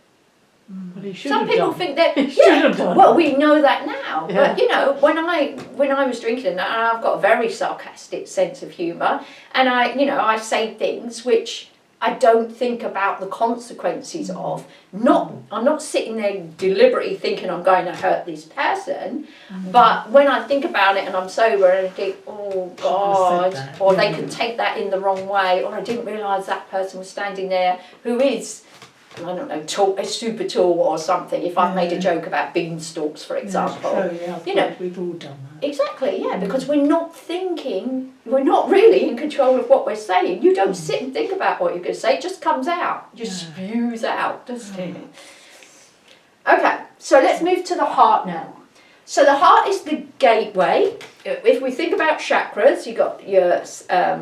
Well, he should Some have people done. think that, He should have done. well, we know that now. Yeah. But, you know, when I was drinking, and I've got a very sarcastic sense of humour, and I say things which I don't think about the consequences of. I'm not sitting there deliberately thinking I'm going to hurt this person, but when I think about it and I'm sober and I think, oh God, that. or they could take that in the wrong way, or I didn't realise that person was standing there who is, I don't know, tall, super tall or something, if I've made a joke about beanstalks, for example. Yeah, true, yeah, You know, we've all done that. Exactly, yeah, because we're not really in control of what we're saying. You don't sit and think about what you're going to say, it just comes out, it just spews out, doesn't it? Okay, so let's move to the heart now. So the heart is the gateway. If we think about chakras, you've got your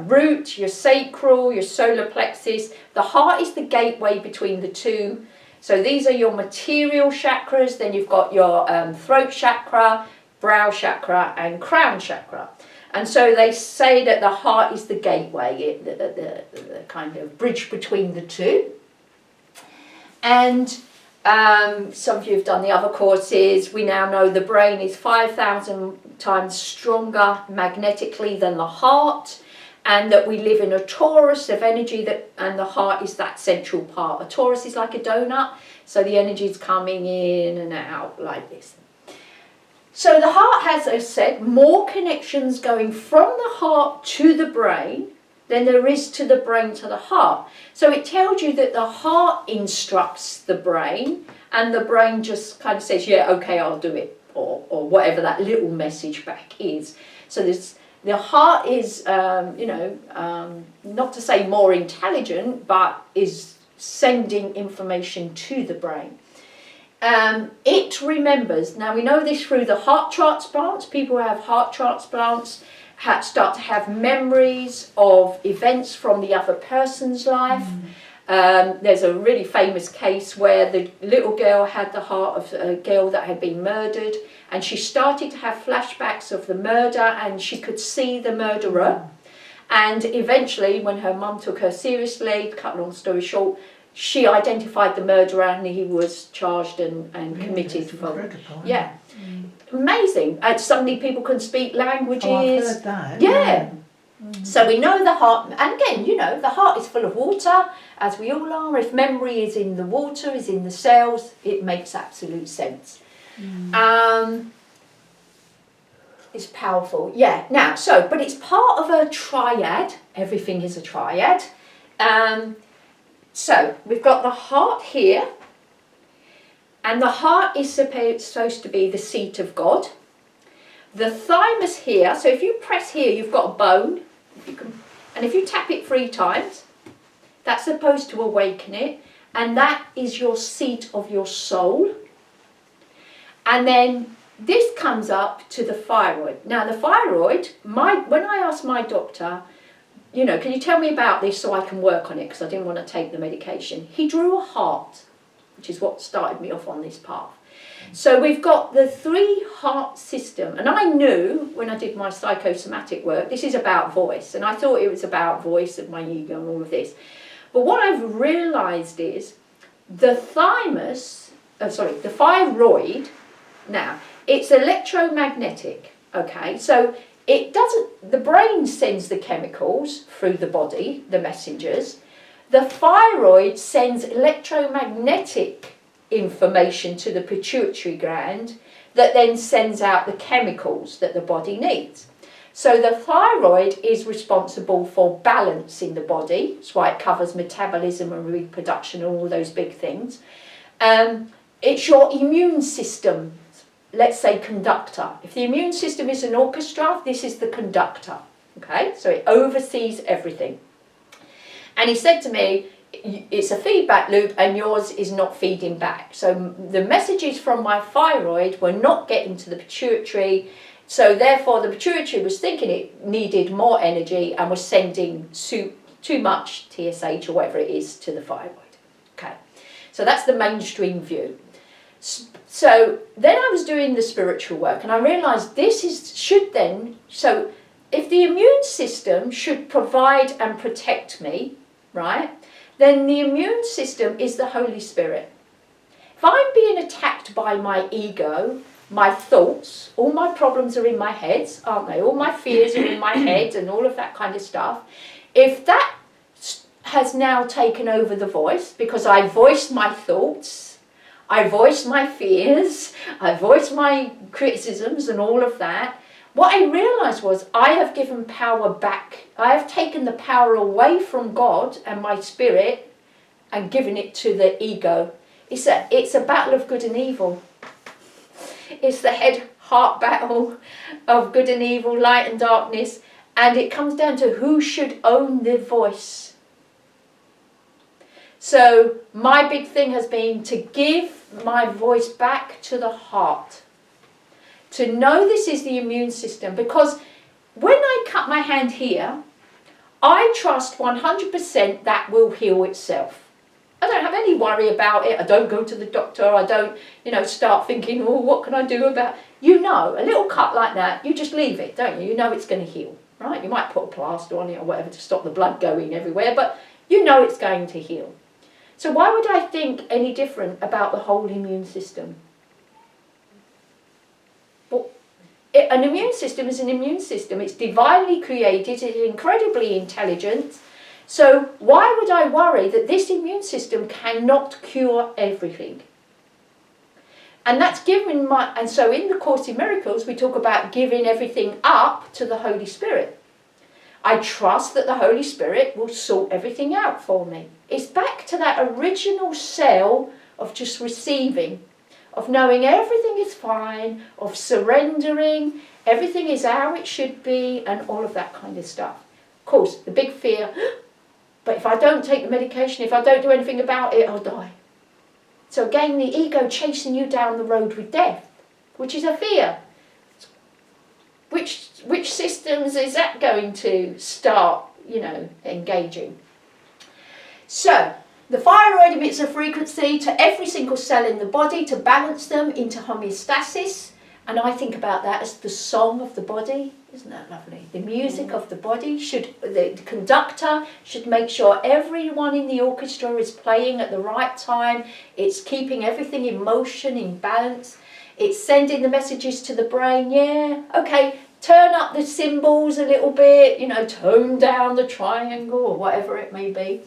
root, your sacral, your solar plexus. The heart is the gateway between the two. So these are your material chakras, then you've got your throat chakra, brow chakra and crown chakra. And so they say that the heart is the gateway, the kind of bridge between the two. And some of you have done the other courses. We now know the brain is 5,000 times stronger magnetically than the heart, and that we live in a torus of energy, and the heart is that central part. A torus is like a donut, so the energy is coming in and out like this. So the heart has, as I said, more connections going from the heart to the brain than there is to the brain to the heart. So it tells you that the heart instructs the brain, and the brain just kind of says, yeah, okay, I'll do it, or whatever that little message back is. So the heart is, not to say more intelligent, but is sending information to the brain. It remembers. Now we know this through the heart transplants. People who have heart transplants start to have memories of events from the other person's life. There's a really famous case where the little girl had the heart of a girl that had been murdered, and she started to have flashbacks of the murder, and she could see the murderer. And eventually, when her mum took her seriously, to cut a long story short, she identified the murderer, and he was charged and committed for. Yeah. Amazing. And suddenly people can speak languages. Oh, I've heard that. Yeah. So we know the heart, and again, the heart is full of water, as we all are. If memory is in the water, is in the cells, it makes absolute sense. It's powerful. Yeah. Now, but it's part of a triad. Everything is a triad. So we've got the heart here, and the heart is supposed to be the seat of God. The thymus here, so if you press here, you've got a bone, and if you tap it 3 times, that's supposed to awaken it, and that is your seat of your soul. And then this comes up to the thyroid. Now the thyroid, when I asked my doctor, can you tell me about this so I can work on it, because I didn't want to take the medication, he drew a heart, which is what started me off on this path. So we've got the 3 heart system, and I knew when I did my psychosomatic work, this is about voice, and I thought it was about voice and my ego and all of this. But what I've realised is the thyroid, now, it's electromagnetic, okay, so the brain sends the chemicals through the body, the messengers. The thyroid sends electromagnetic information to the pituitary gland that then sends out the chemicals that the body needs. So the thyroid is responsible for balance in the body. That's why it covers metabolism and reproduction and all those big things. It's your immune system, let's say conductor. If the immune system is an orchestra, this is the conductor. Okay, so it oversees everything. And he said to me, it's a feedback loop and yours is not feeding back. So the messages from my thyroid were not getting to the pituitary. So therefore the pituitary was thinking it needed more energy and was sending too much TSH or whatever it is to the thyroid. Okay, so that's the mainstream view. So then I was doing the spiritual work and I realised so if the immune system should provide and protect me, right, then the immune system is the Holy Spirit. If I'm being attacked by my ego, my thoughts, all my problems are in my head, aren't they? All my fears are in my head and all of that kind of stuff. If that has now taken over the voice, because I voiced my thoughts, I voiced my fears, I voiced my criticisms and all of that, what I realised was I have given power back. I have taken the power away from God and my spirit and given it to the ego. It's a battle of good and evil. It's the head-heart battle of good and evil, light and darkness, and it comes down to who should own the voice. So my big thing has been to give my voice back to the heart. To know this is the immune system, because when I cut my hand here, I trust 100% that will heal itself. I don't have any worry about it. I don't go to the doctor. I don't, start thinking, oh, what can I do about it? A little cut like that, you just leave it, don't you? You know it's going to heal, right? You might put a plaster on it or whatever to stop the blood going everywhere, but you know it's going to heal. So why would I think any different about the whole immune system? An immune system is an immune system. It's divinely created. It's incredibly intelligent. So why would I worry that this immune system cannot cure everything? And that's and so in the Course in Miracles, we talk about giving everything up to the Holy Spirit. I trust that the Holy Spirit will sort everything out for me. It's back to that original cell of just receiving, of knowing everything is fine, of surrendering, everything is how it should be, and all of that kind of stuff. Of course, the big fear, but if I don't take the medication, if I don't do anything about it, I'll die. So again, the ego chasing you down the road with death, which is a fear. Which systems is that going to start, engaging? So, the thyroid emits a frequency to every single cell in the body to balance them into homeostasis. And I think about that as the song of the body. Isn't that lovely? The music of the body the conductor should make sure everyone in the orchestra is playing at the right time. It's keeping everything in motion, in balance. It's sending the messages to the brain. Yeah, okay, turn up the cymbals a little bit, tone down the triangle or whatever it may be.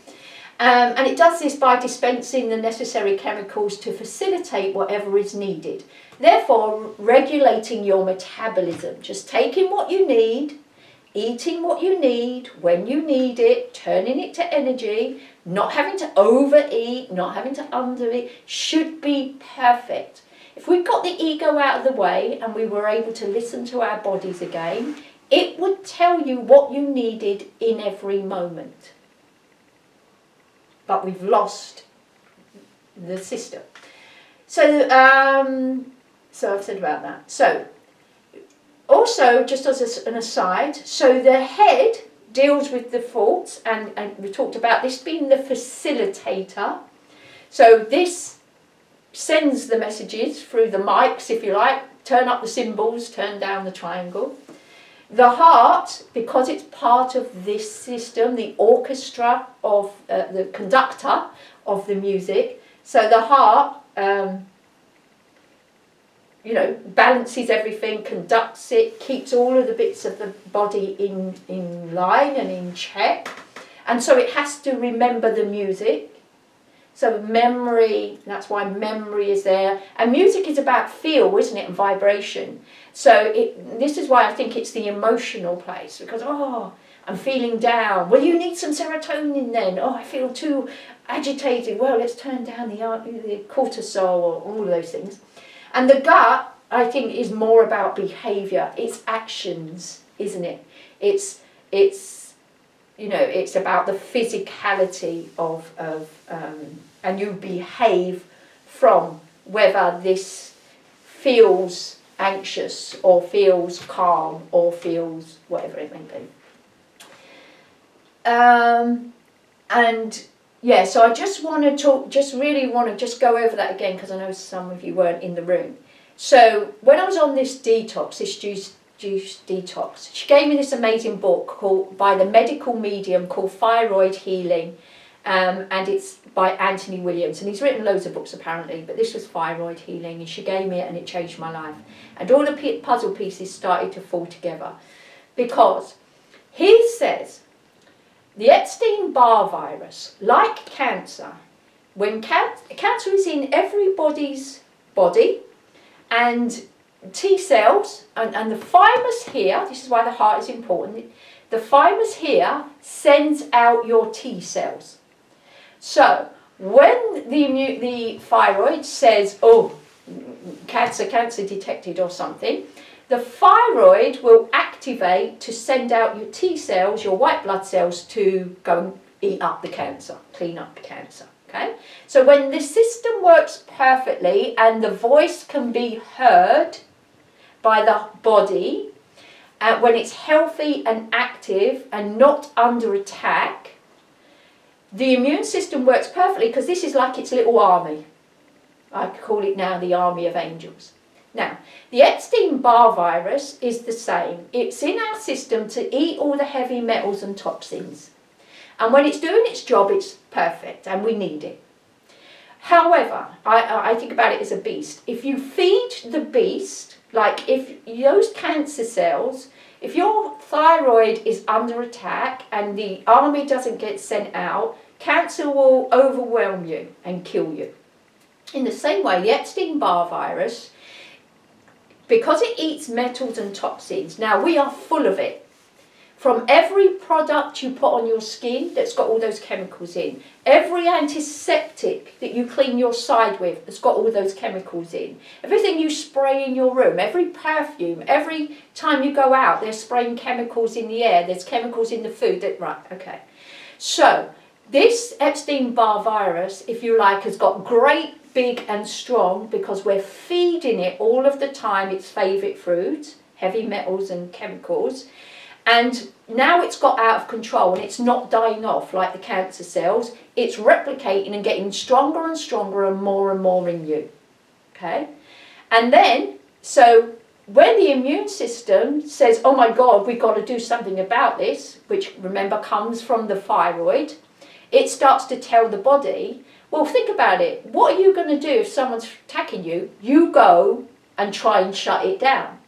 And it does this by dispensing the necessary chemicals to facilitate whatever is needed. Therefore, regulating your metabolism, just taking what you need, eating what you need, when you need it, turning it to energy, not having to overeat, not having to undereat, should be perfect. If we got the ego out of the way and we were able to listen to our bodies again, it would tell you what you needed in every moment. But we've lost the system. So I've said about that. So, also, just as an aside, so the head deals with the thoughts, and we talked about this being the facilitator. So this sends the messages through the mics, if you like, turn up the cymbals, turn down the triangle. The heart, because it's part of this system, the orchestra of the conductor of the music, so the heart, balances everything, conducts it, keeps all of the bits of the body in line and in check. And so it has to remember the music. So memory, that's why memory is there. And music is about feel, isn't it, and vibration. So this is why I think it's the emotional place, because, oh, I'm feeling down. Well, you need some serotonin then. Oh, I feel too agitated. Well, let's turn down the cortisol or all of those things. And the gut, I think, is more about behaviour. It's actions, isn't it? It's you know, it's about the physicality of and you behave from whether this feels anxious or feels calm or feels whatever it may be. And yeah, so I just want to talk, really want to go over that again, because I know some of you weren't in the room. So when I was on this detox, this juice detox, she gave me this amazing book called, by the medical medium, called Thyroid Healing, and it's by Anthony Williams, and he's written loads of books apparently, but this was Thyroid Healing, and she gave me it and it changed my life. And all the puzzle pieces started to fall together, because he says the Epstein-Barr virus, like cancer, when cancer is in everybody's body, and T cells, and the thymus here, this is why the heart is important, the thymus here sends out your T cells. So when the thyroid says, oh, cancer detected or something, the thyroid will activate to send out your T cells, your white blood cells, to go and eat up the cancer, clean up the cancer. Okay? So when the system works perfectly and the voice can be heard by the body, when it's healthy and active and not under attack, the immune system works perfectly, because this is like its little army. I call it now the army of angels. Now, the Epstein-Barr virus is the same. It's in our system to eat all the heavy metals and toxins. And when it's doing its job, it's perfect, and we need it. However, I think about it as a beast. If you feed the beast, like if those cancer cells, if your thyroid is under attack and the army doesn't get sent out, cancer will overwhelm you and kill you. In the same way, the Epstein-Barr virus, because it eats metals and toxins, now we are full of it. From every product you put on your skin that's got all those chemicals in, every antiseptic that you clean your side with that's got all those chemicals in, everything you spray in your room, every perfume, every time you go out, they're spraying chemicals in the air, there's chemicals in the food. Right, okay. So this Epstein-Barr virus, if you like, has got great, big and strong, because we're feeding it all of the time its favourite foods, heavy metals and chemicals. And now it's got out of control and it's not dying off like the cancer cells. It's replicating and getting stronger and stronger and more in you. Okay? And then, so when the immune system says, oh my God, we've got to do something about this, which remember comes from the thyroid, it starts to tell the body, well, think about it. What are you going to do if someone's attacking you? You go and try and shut it down.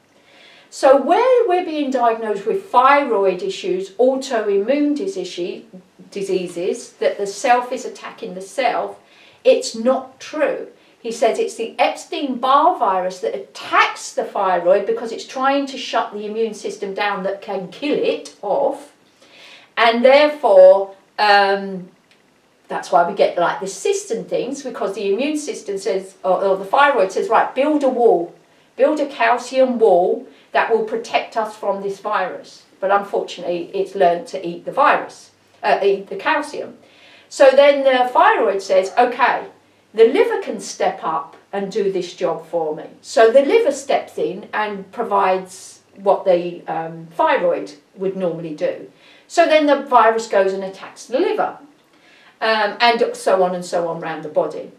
So where we're being diagnosed with thyroid issues, autoimmune diseases, that the self is attacking the self, it's not true. He says it's the Epstein-Barr virus that attacks the thyroid because it's trying to shut the immune system down that can kill it off. And therefore, that's why we get like the cysts and things, because the immune system says, or the thyroid says, right, build a wall, build a calcium wall that will protect us from this virus. But unfortunately, it's learned to eat the virus, eat the calcium. So then the thyroid says, okay, the liver can step up and do this job for me. So the liver steps in and provides what the thyroid would normally do. So then the virus goes and attacks the liver, and so on around the body.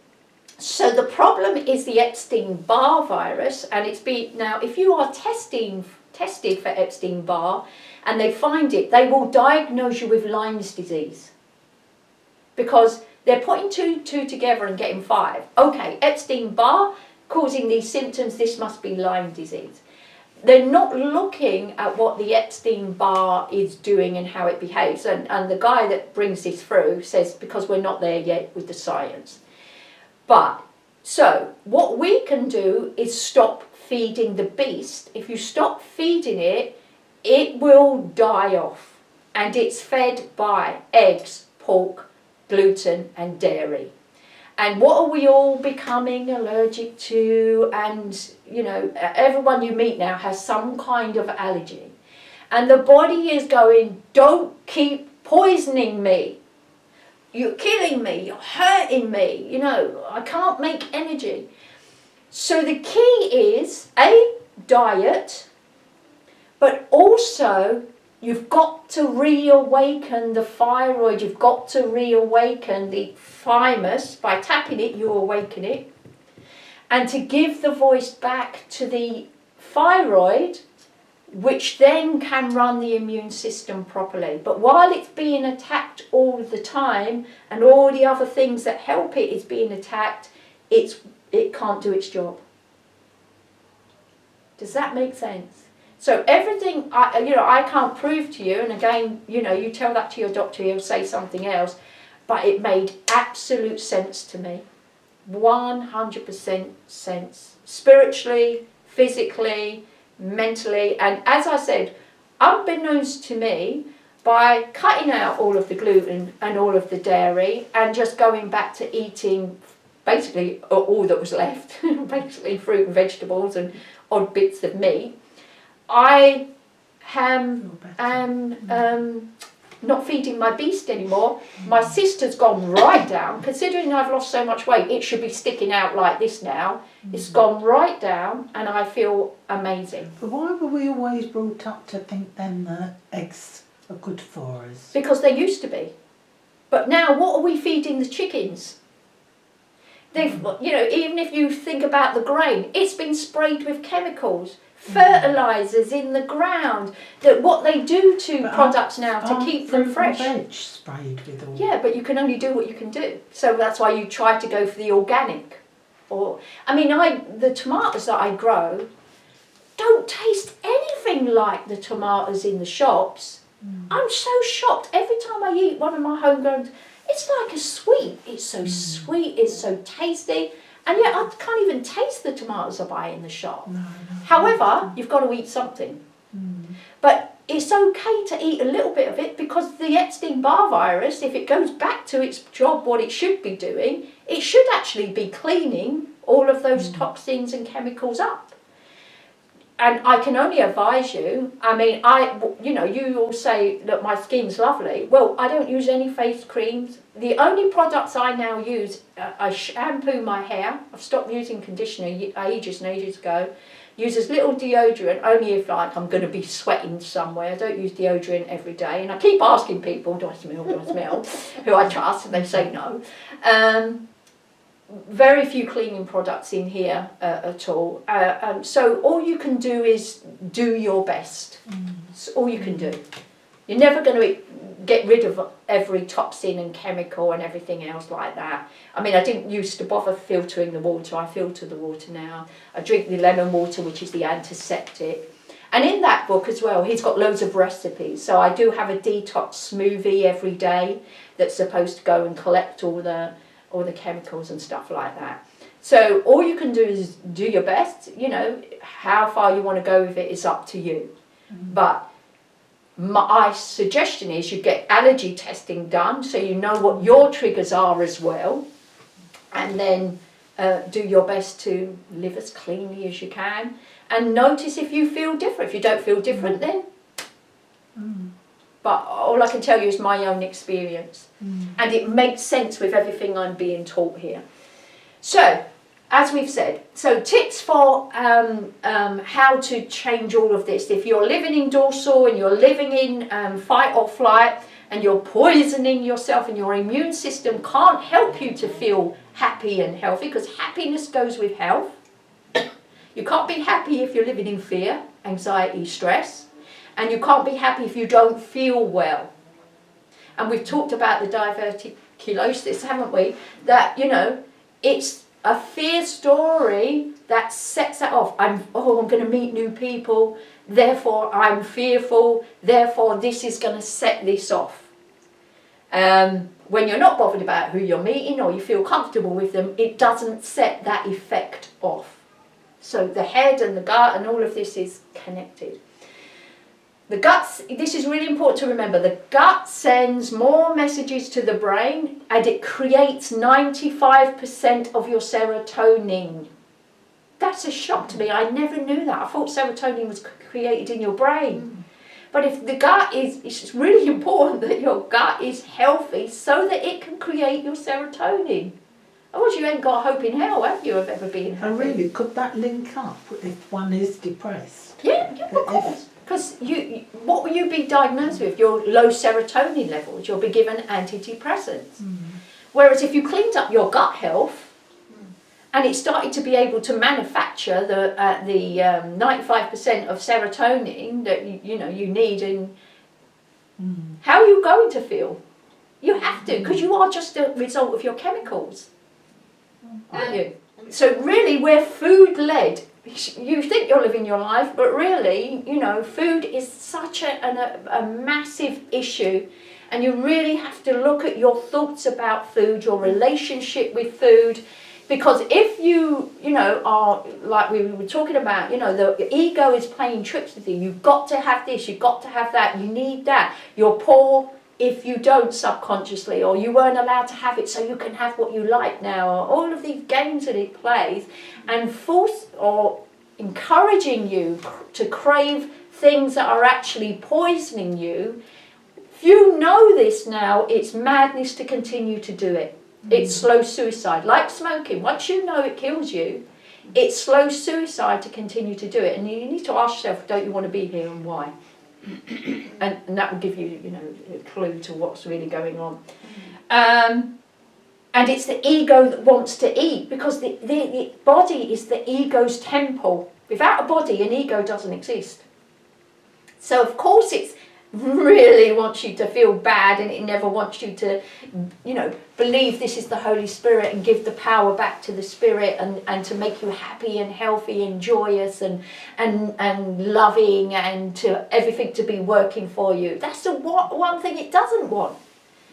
So the problem is the Epstein-Barr virus, and it's been, now if you are tested for Epstein-Barr and they find it, they will diagnose you with Lyme's disease, because they're putting two together and getting 5. Okay, Epstein-Barr causing these symptoms, this must be Lyme disease. they're not looking at what the Epstein-Barr is doing and how it behaves. And the guy that brings this through says, because we're not there yet with the science. But, so, what we can do is stop feeding the beast. If you stop feeding it, it will die off. And it's fed by eggs, pork, gluten and dairy. And what are we all becoming allergic to? And, you know, everyone you meet now has some kind of allergy. And the body is going, don't keep poisoning me. You're killing me, you're hurting me, you know, I can't make energy. So the key is, A, diet, but also you've got to reawaken the thyroid, you've got to reawaken the thymus. By tapping it, you awaken it. And to give the voice back to the thyroid, which then can run the immune system properly. But while it's being attacked all the time, and all the other things that help it is being attacked, it can't do its job. Does that make sense? So everything, I can't prove to you, and again, you know, you tell that to your doctor, he'll say something else, but it made absolute sense to me. 100% sense. Spiritually, physically, mentally, and as I said, unbeknownst to me, by cutting out all of the gluten and all of the dairy and just going back to eating basically all that was left, basically fruit and vegetables and odd bits of meat, I am not feeding my beast anymore. My sister's gone right down. Considering I've lost so much weight, it should be sticking out like this now. It's gone right down and I feel amazing. But why were we always brought up to think then that eggs are good for us? Because they used to be. But now what are we feeding the chickens? They've, you know, even if you think about the grain, it's been sprayed with chemicals, fertilisers in the ground, that what they do to products now to keep them fresh. Veg sprayed with all. Yeah, but you can only do what you can do. So that's why you try to go for the organic. Or, I mean, the tomatoes that I grow don't taste anything like the tomatoes in the shops. I'm so shocked. Every time I eat one of my homegrown, it's like a sweet. It's so sweet, it's so tasty. And yet I can't even taste the tomatoes I buy in the shop. No. However, you've got to eat something. But it's okay to eat a little bit of it, because the Epstein-Barr virus, if it goes back to its job, what it should be doing, it should actually be cleaning all of those toxins and chemicals up. And I can only advise you, I mean, you all say that my skin's lovely. Well, I don't use any face creams. The only products I now use, I shampoo my hair. I've stopped using conditioner ages and ages ago. Use as little deodorant, only if like I'm going to be sweating somewhere. I don't use deodorant every day. And I keep asking people, do I smell, who I trust, and they say no. Very few cleaning products in here at all. So all you can do is do your best. It's all you can do. You're never going to get rid of every toxin and chemical and everything else like that. I mean, I didn't used to bother filtering the water. I filter the water now. I drink the lemon water, which is the antiseptic. And in that book as well, he's got loads of recipes. So I do have a detox smoothie every day that's supposed to go and collect all the chemicals and stuff like that. So all you can do is do your best. You know, how far you want to go with it is up to you. But my suggestion is you get allergy testing done so you know what your triggers are as well, and then do your best to live as cleanly as you can, and notice if you feel different. If you don't feel different, then but all I can tell you is my own experience, and it makes sense with everything I'm being taught here. So, as we've said, so tips for how to change all of this. If you're living in dorsal and you're living in fight or flight and you're poisoning yourself and your immune system can't help you to feel happy and healthy, because happiness goes with health. You can't be happy if you're living in fear, anxiety, stress. And you can't be happy if you don't feel well. And we've talked about the diverticulosis, haven't we? That, you know, it's a fear story that sets that off. I'm going to meet new people, therefore I'm fearful, therefore this is going to set this off. When you're not bothered about who you're meeting or you feel comfortable with them, it doesn't set that effect off. So the head and the gut and all of this is connected. The gut, this is really important to remember, the gut sends more messages to the brain and it creates 95% of your serotonin. That's a shock to me. I never knew that. I thought serotonin was created in your brain. But if the gut is, it's really important that your gut is healthy so that it can create your serotonin. Otherwise you ain't got hope in hell, have you, of ever being happy? And really, could that link up if one is depressed? Yeah, of course. Because what will you be diagnosed with? Your low serotonin levels. You'll be given antidepressants. Whereas if you cleaned up your gut health, and it started to be able to manufacture the 95% of serotonin that you need, and how are you going to feel? You have to, because you are just a result of your chemicals, aren't you? So really, we're food-led. You think you're living your life, but really, food is such a massive issue, and you really have to look at your thoughts about food, your relationship with food. Because if you are, like we were talking about, the ego is playing tricks with you. You've got to have this, you've got to have that, you need that. You're poor if you don't subconsciously, or you weren't allowed to have it so you can have what you like now. Or all of these games that it plays and force or encouraging you to crave things that are actually poisoning you. If you know this now, it's madness to continue to do it. It's slow suicide, like smoking. Once you know it kills you, it's slow suicide to continue to do it. And you need to ask yourself, don't you want to be here and why? And that will give you, a clue to what's really going on. And it's the ego that wants to eat, because the body is the ego's temple. Without a body, an ego doesn't exist. So of course it's really wants you to feel bad, and it never wants you to believe this is the Holy Spirit and give the power back to the Spirit and to make you happy and healthy and joyous and loving, and to everything to be working for you. That's the one thing it doesn't want.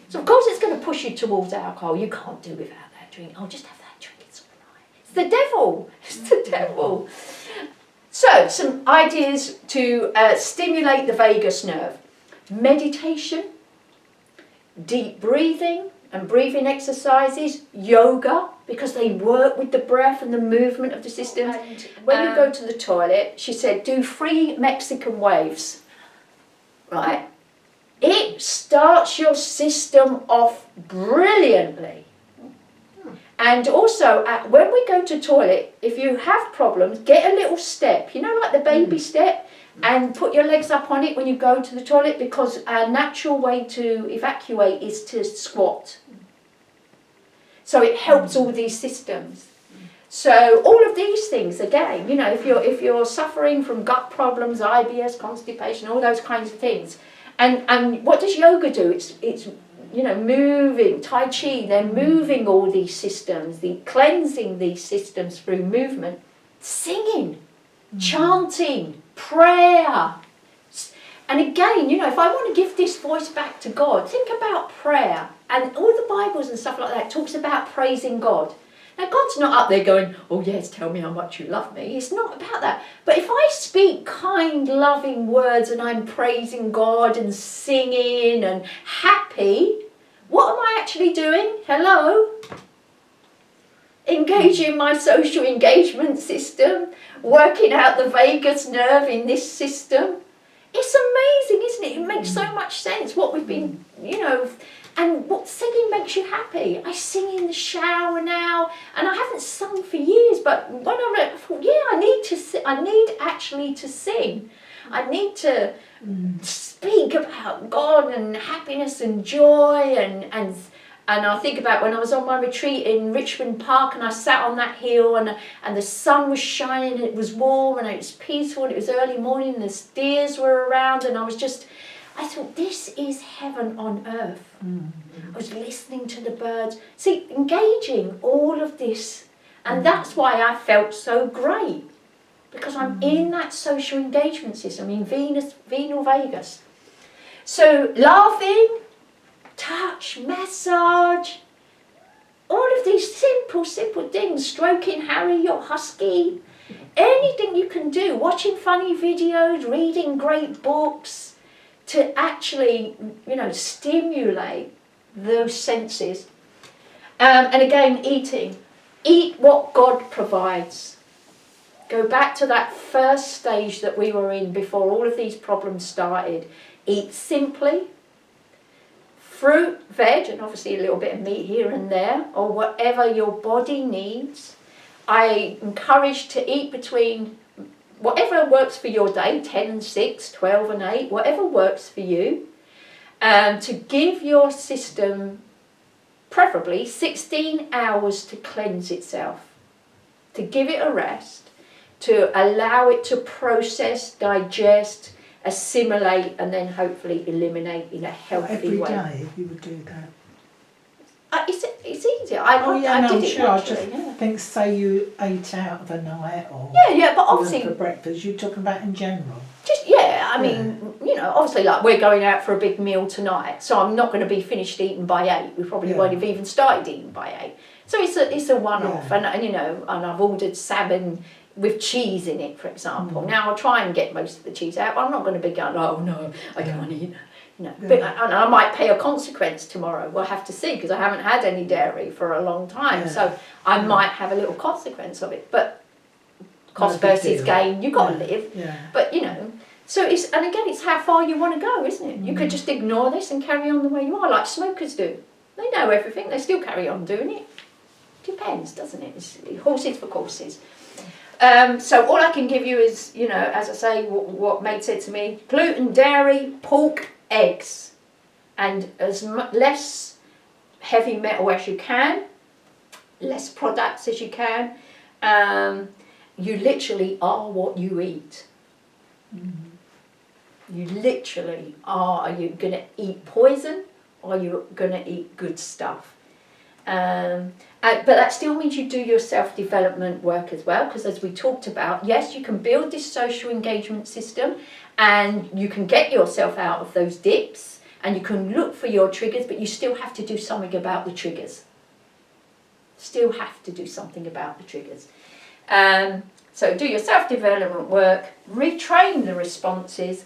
So of course it's going to push you towards alcohol. You can't do without that drink. Oh, just have that drink, it's all right. It's the devil. It's the devil. So some ideas to stimulate the vagus nerve. Meditation, deep breathing and breathing exercises, yoga, because they work with the breath and the movement of the system. And when you go to the toilet, she said, do 3 Mexican waves, right? It starts your system off brilliantly. And also, when we go to toilet, if you have problems, get a little step, like the baby step, and put your legs up on it when you go to the toilet, because our natural way to evacuate is to squat. So it helps all these systems. So all of these things, again, if you're suffering from gut problems, IBS, constipation, all those kinds of things, and what does yoga do? It's moving, Tai Chi, they're moving all these systems, cleansing these systems through movement, singing, chanting, prayer. And again, if I want to give this voice back to God, think about prayer. And all the Bibles and stuff like that talks about praising God. Now, God's not up there going, oh yes, tell me how much you love me. It's not about that. But if I speak kind, loving words and I'm praising God and singing and happy, what am I actually doing? Hello? Engaging my social engagement system, working out the vagus nerve in this system. It's amazing, isn't it? It makes so much sense what we've been, and what singing makes you happy. I sing in the shower now, and I haven't sung for years, but when I thought, I need actually to sing. I need to speak about God and happiness and joy, and I think about when I was on my retreat in Richmond Park, and I sat on that hill, and the sun was shining, and it was warm, and it was peaceful, and it was early morning, and the steers were around, and I thought, this is heaven on earth. I was listening to the birds. See, engaging all of this, And that's why I felt so great, because I'm in that social engagement system, in Ventral Vagus. So laughing, touch, massage, all of these simple things, stroking Harry, your husky, anything you can do, watching funny videos, reading great books, to actually, stimulate those senses. And again, eating. Eat what God provides. Go back to that first stage that we were in before all of these problems started. Eat simply. Fruit, veg, and obviously a little bit of meat here and there, or whatever your body needs. I encourage to eat between whatever works for your day, 10 and 6, 12 and 8, whatever works for you, to give your system preferably 16 hours to cleanse itself, to give it a rest, to allow it to process, digest, assimilate, and then hopefully eliminate in a healthy way. Every day you would do that? It's easy. I did it sure. I naturally, just think, say you ate out of a night or but obviously for breakfast. You're talking about in general. I mean, obviously, like we're going out for a big meal tonight, so I'm not going to be finished eating by 8. We probably won't have even started eating by 8. So it's a one-off, and I've ordered salmon with cheese in it, for example. Now I'll try and get most of the cheese out, but I'm not going to be going, oh no, I can't eat. But I might pay a consequence tomorrow. We'll have to see, because I haven't had any dairy for a long time, so I might have a little consequence of it. But cost versus gain, you've got to live. But so it's how far you want to go, isn't it? You could just ignore this and carry on the way you are, like smokers do. They know everything, they still carry on doing it. Depends, doesn't it? It's horses for courses. So all I can give you is, as I say, what Maid said to me: gluten, dairy, pork, eggs, and as less heavy metal as you can, less products as you can. You literally are what you eat. You literally are you going to eat poison, or are you going to eat good stuff? But that still means you do your self-development work as well, because as we talked about, yes, you can build this social engagement system and you can get yourself out of those dips and you can look for your triggers, but you still have to do something about the triggers. Still have to do something about the triggers. So do your self-development work, retrain the responses,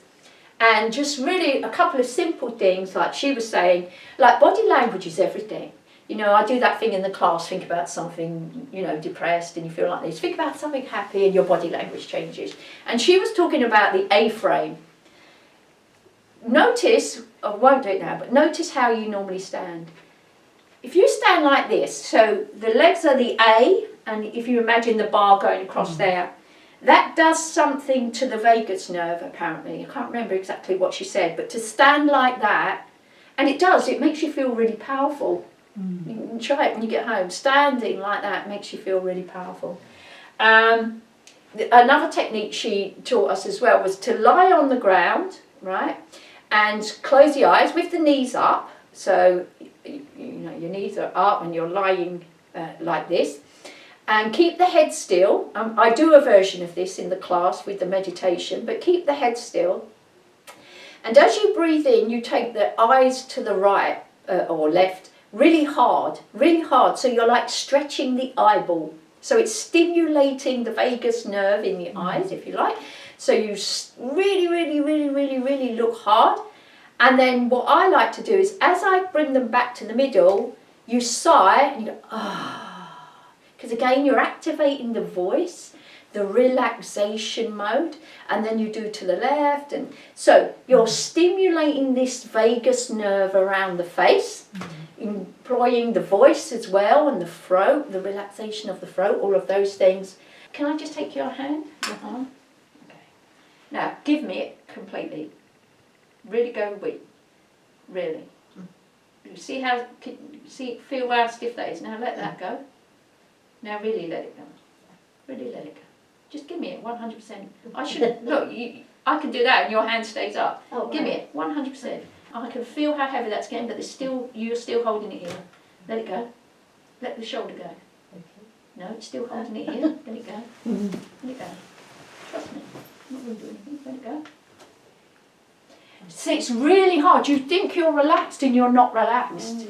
and just really a couple of simple things, like she was saying, like body language is everything. I do that thing in the class, think about something, depressed and you feel like this. Think about something happy and your body language changes. And she was talking about the A-frame. Notice, I won't do it now, but notice how you normally stand. If you stand like this, so the legs are the A, and if you imagine the bar going across there, that does something to the vagus nerve, apparently. I can't remember exactly what she said, but to stand like that, and it makes you feel really powerful. You can try it when you get home. Standing like that makes you feel really powerful. Another technique she taught us as well was to lie on the ground, right, and close the eyes with the knees up. So your knees are up and you're lying like this, and keep the head still. I do a version of this in the class with the meditation, but keep the head still. And as you breathe in, you take the eyes to the right or left really hard, so you're like stretching the eyeball. So it's stimulating the vagus nerve in the eyes, if you like. So you really look hard. And then what I like to do is, as I bring them back to the middle, you sigh and you go, ah. Because again, you're activating the voice, the relaxation mode, and then you do to the left. And so you're stimulating this vagus nerve around the face, employing the voice as well, and the throat, the relaxation of the throat, all of those things. Can I just take your hand, your arm? Okay. Now, give me it completely. Really go weak. Really. You feel how stiff that is. Now let that go. Now really let it go. Really let it go. Just give me it, 100%. I should look. I can do that, and your hand stays up. Oh, give me it, 100%. I can feel how heavy that's getting, but you're still holding it here. Let it go. Let the shoulder go. No, it's still holding it here. Let it go. Let it go. Trust me. I'm not going to do anything. Let it go. See, it's really hard. You think you're relaxed and you're not relaxed.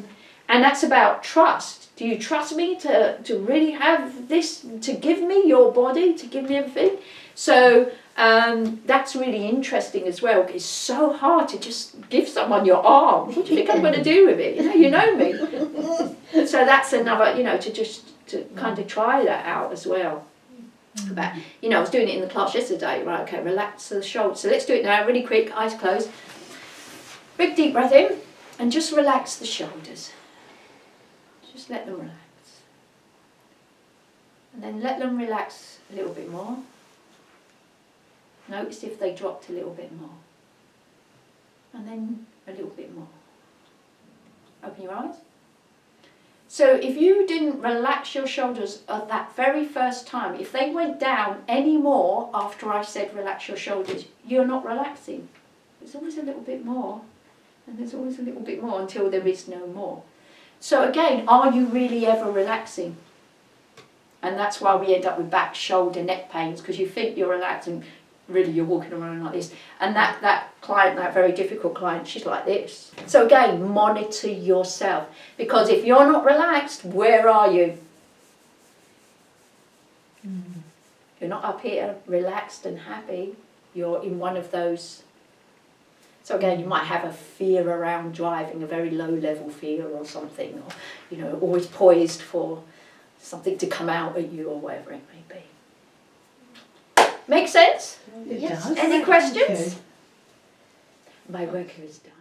And that's about trust. Do you trust me to really have this, to give me your body, to give me everything? So that's really interesting as well. It's so hard to just give someone your arm. What do you think I'm going to do with it? You know me. So that's another, to kind of try that out as well. But, I was doing it in the class yesterday. Right, okay, relax the shoulders. So let's do it now, really quick, eyes closed. Big deep breath in and just relax the shoulders. Just let them relax. And then let them relax a little bit more. Notice if they dropped a little bit more. And then a little bit more. Open your eyes. So if you didn't relax your shoulders at that very first time, if they went down any more after I said relax your shoulders, you're not relaxing. There's always a little bit more. And there's always a little bit more until there is no more. So again, are you really ever relaxing? And that's why we end up with back, shoulder, neck pains, because you think you're relaxing, really you're walking around like this. And that client, that very difficult client, she's like this. So again, monitor yourself. Because if you're not relaxed, where are you? You're not up here relaxed and happy. You're in one of those. So again, you might have a fear around driving, a very low level fear or something, or always poised for something to come out at you or whatever it may be. Make sense? It Yes. does. Any Thank questions? you. My work here is done.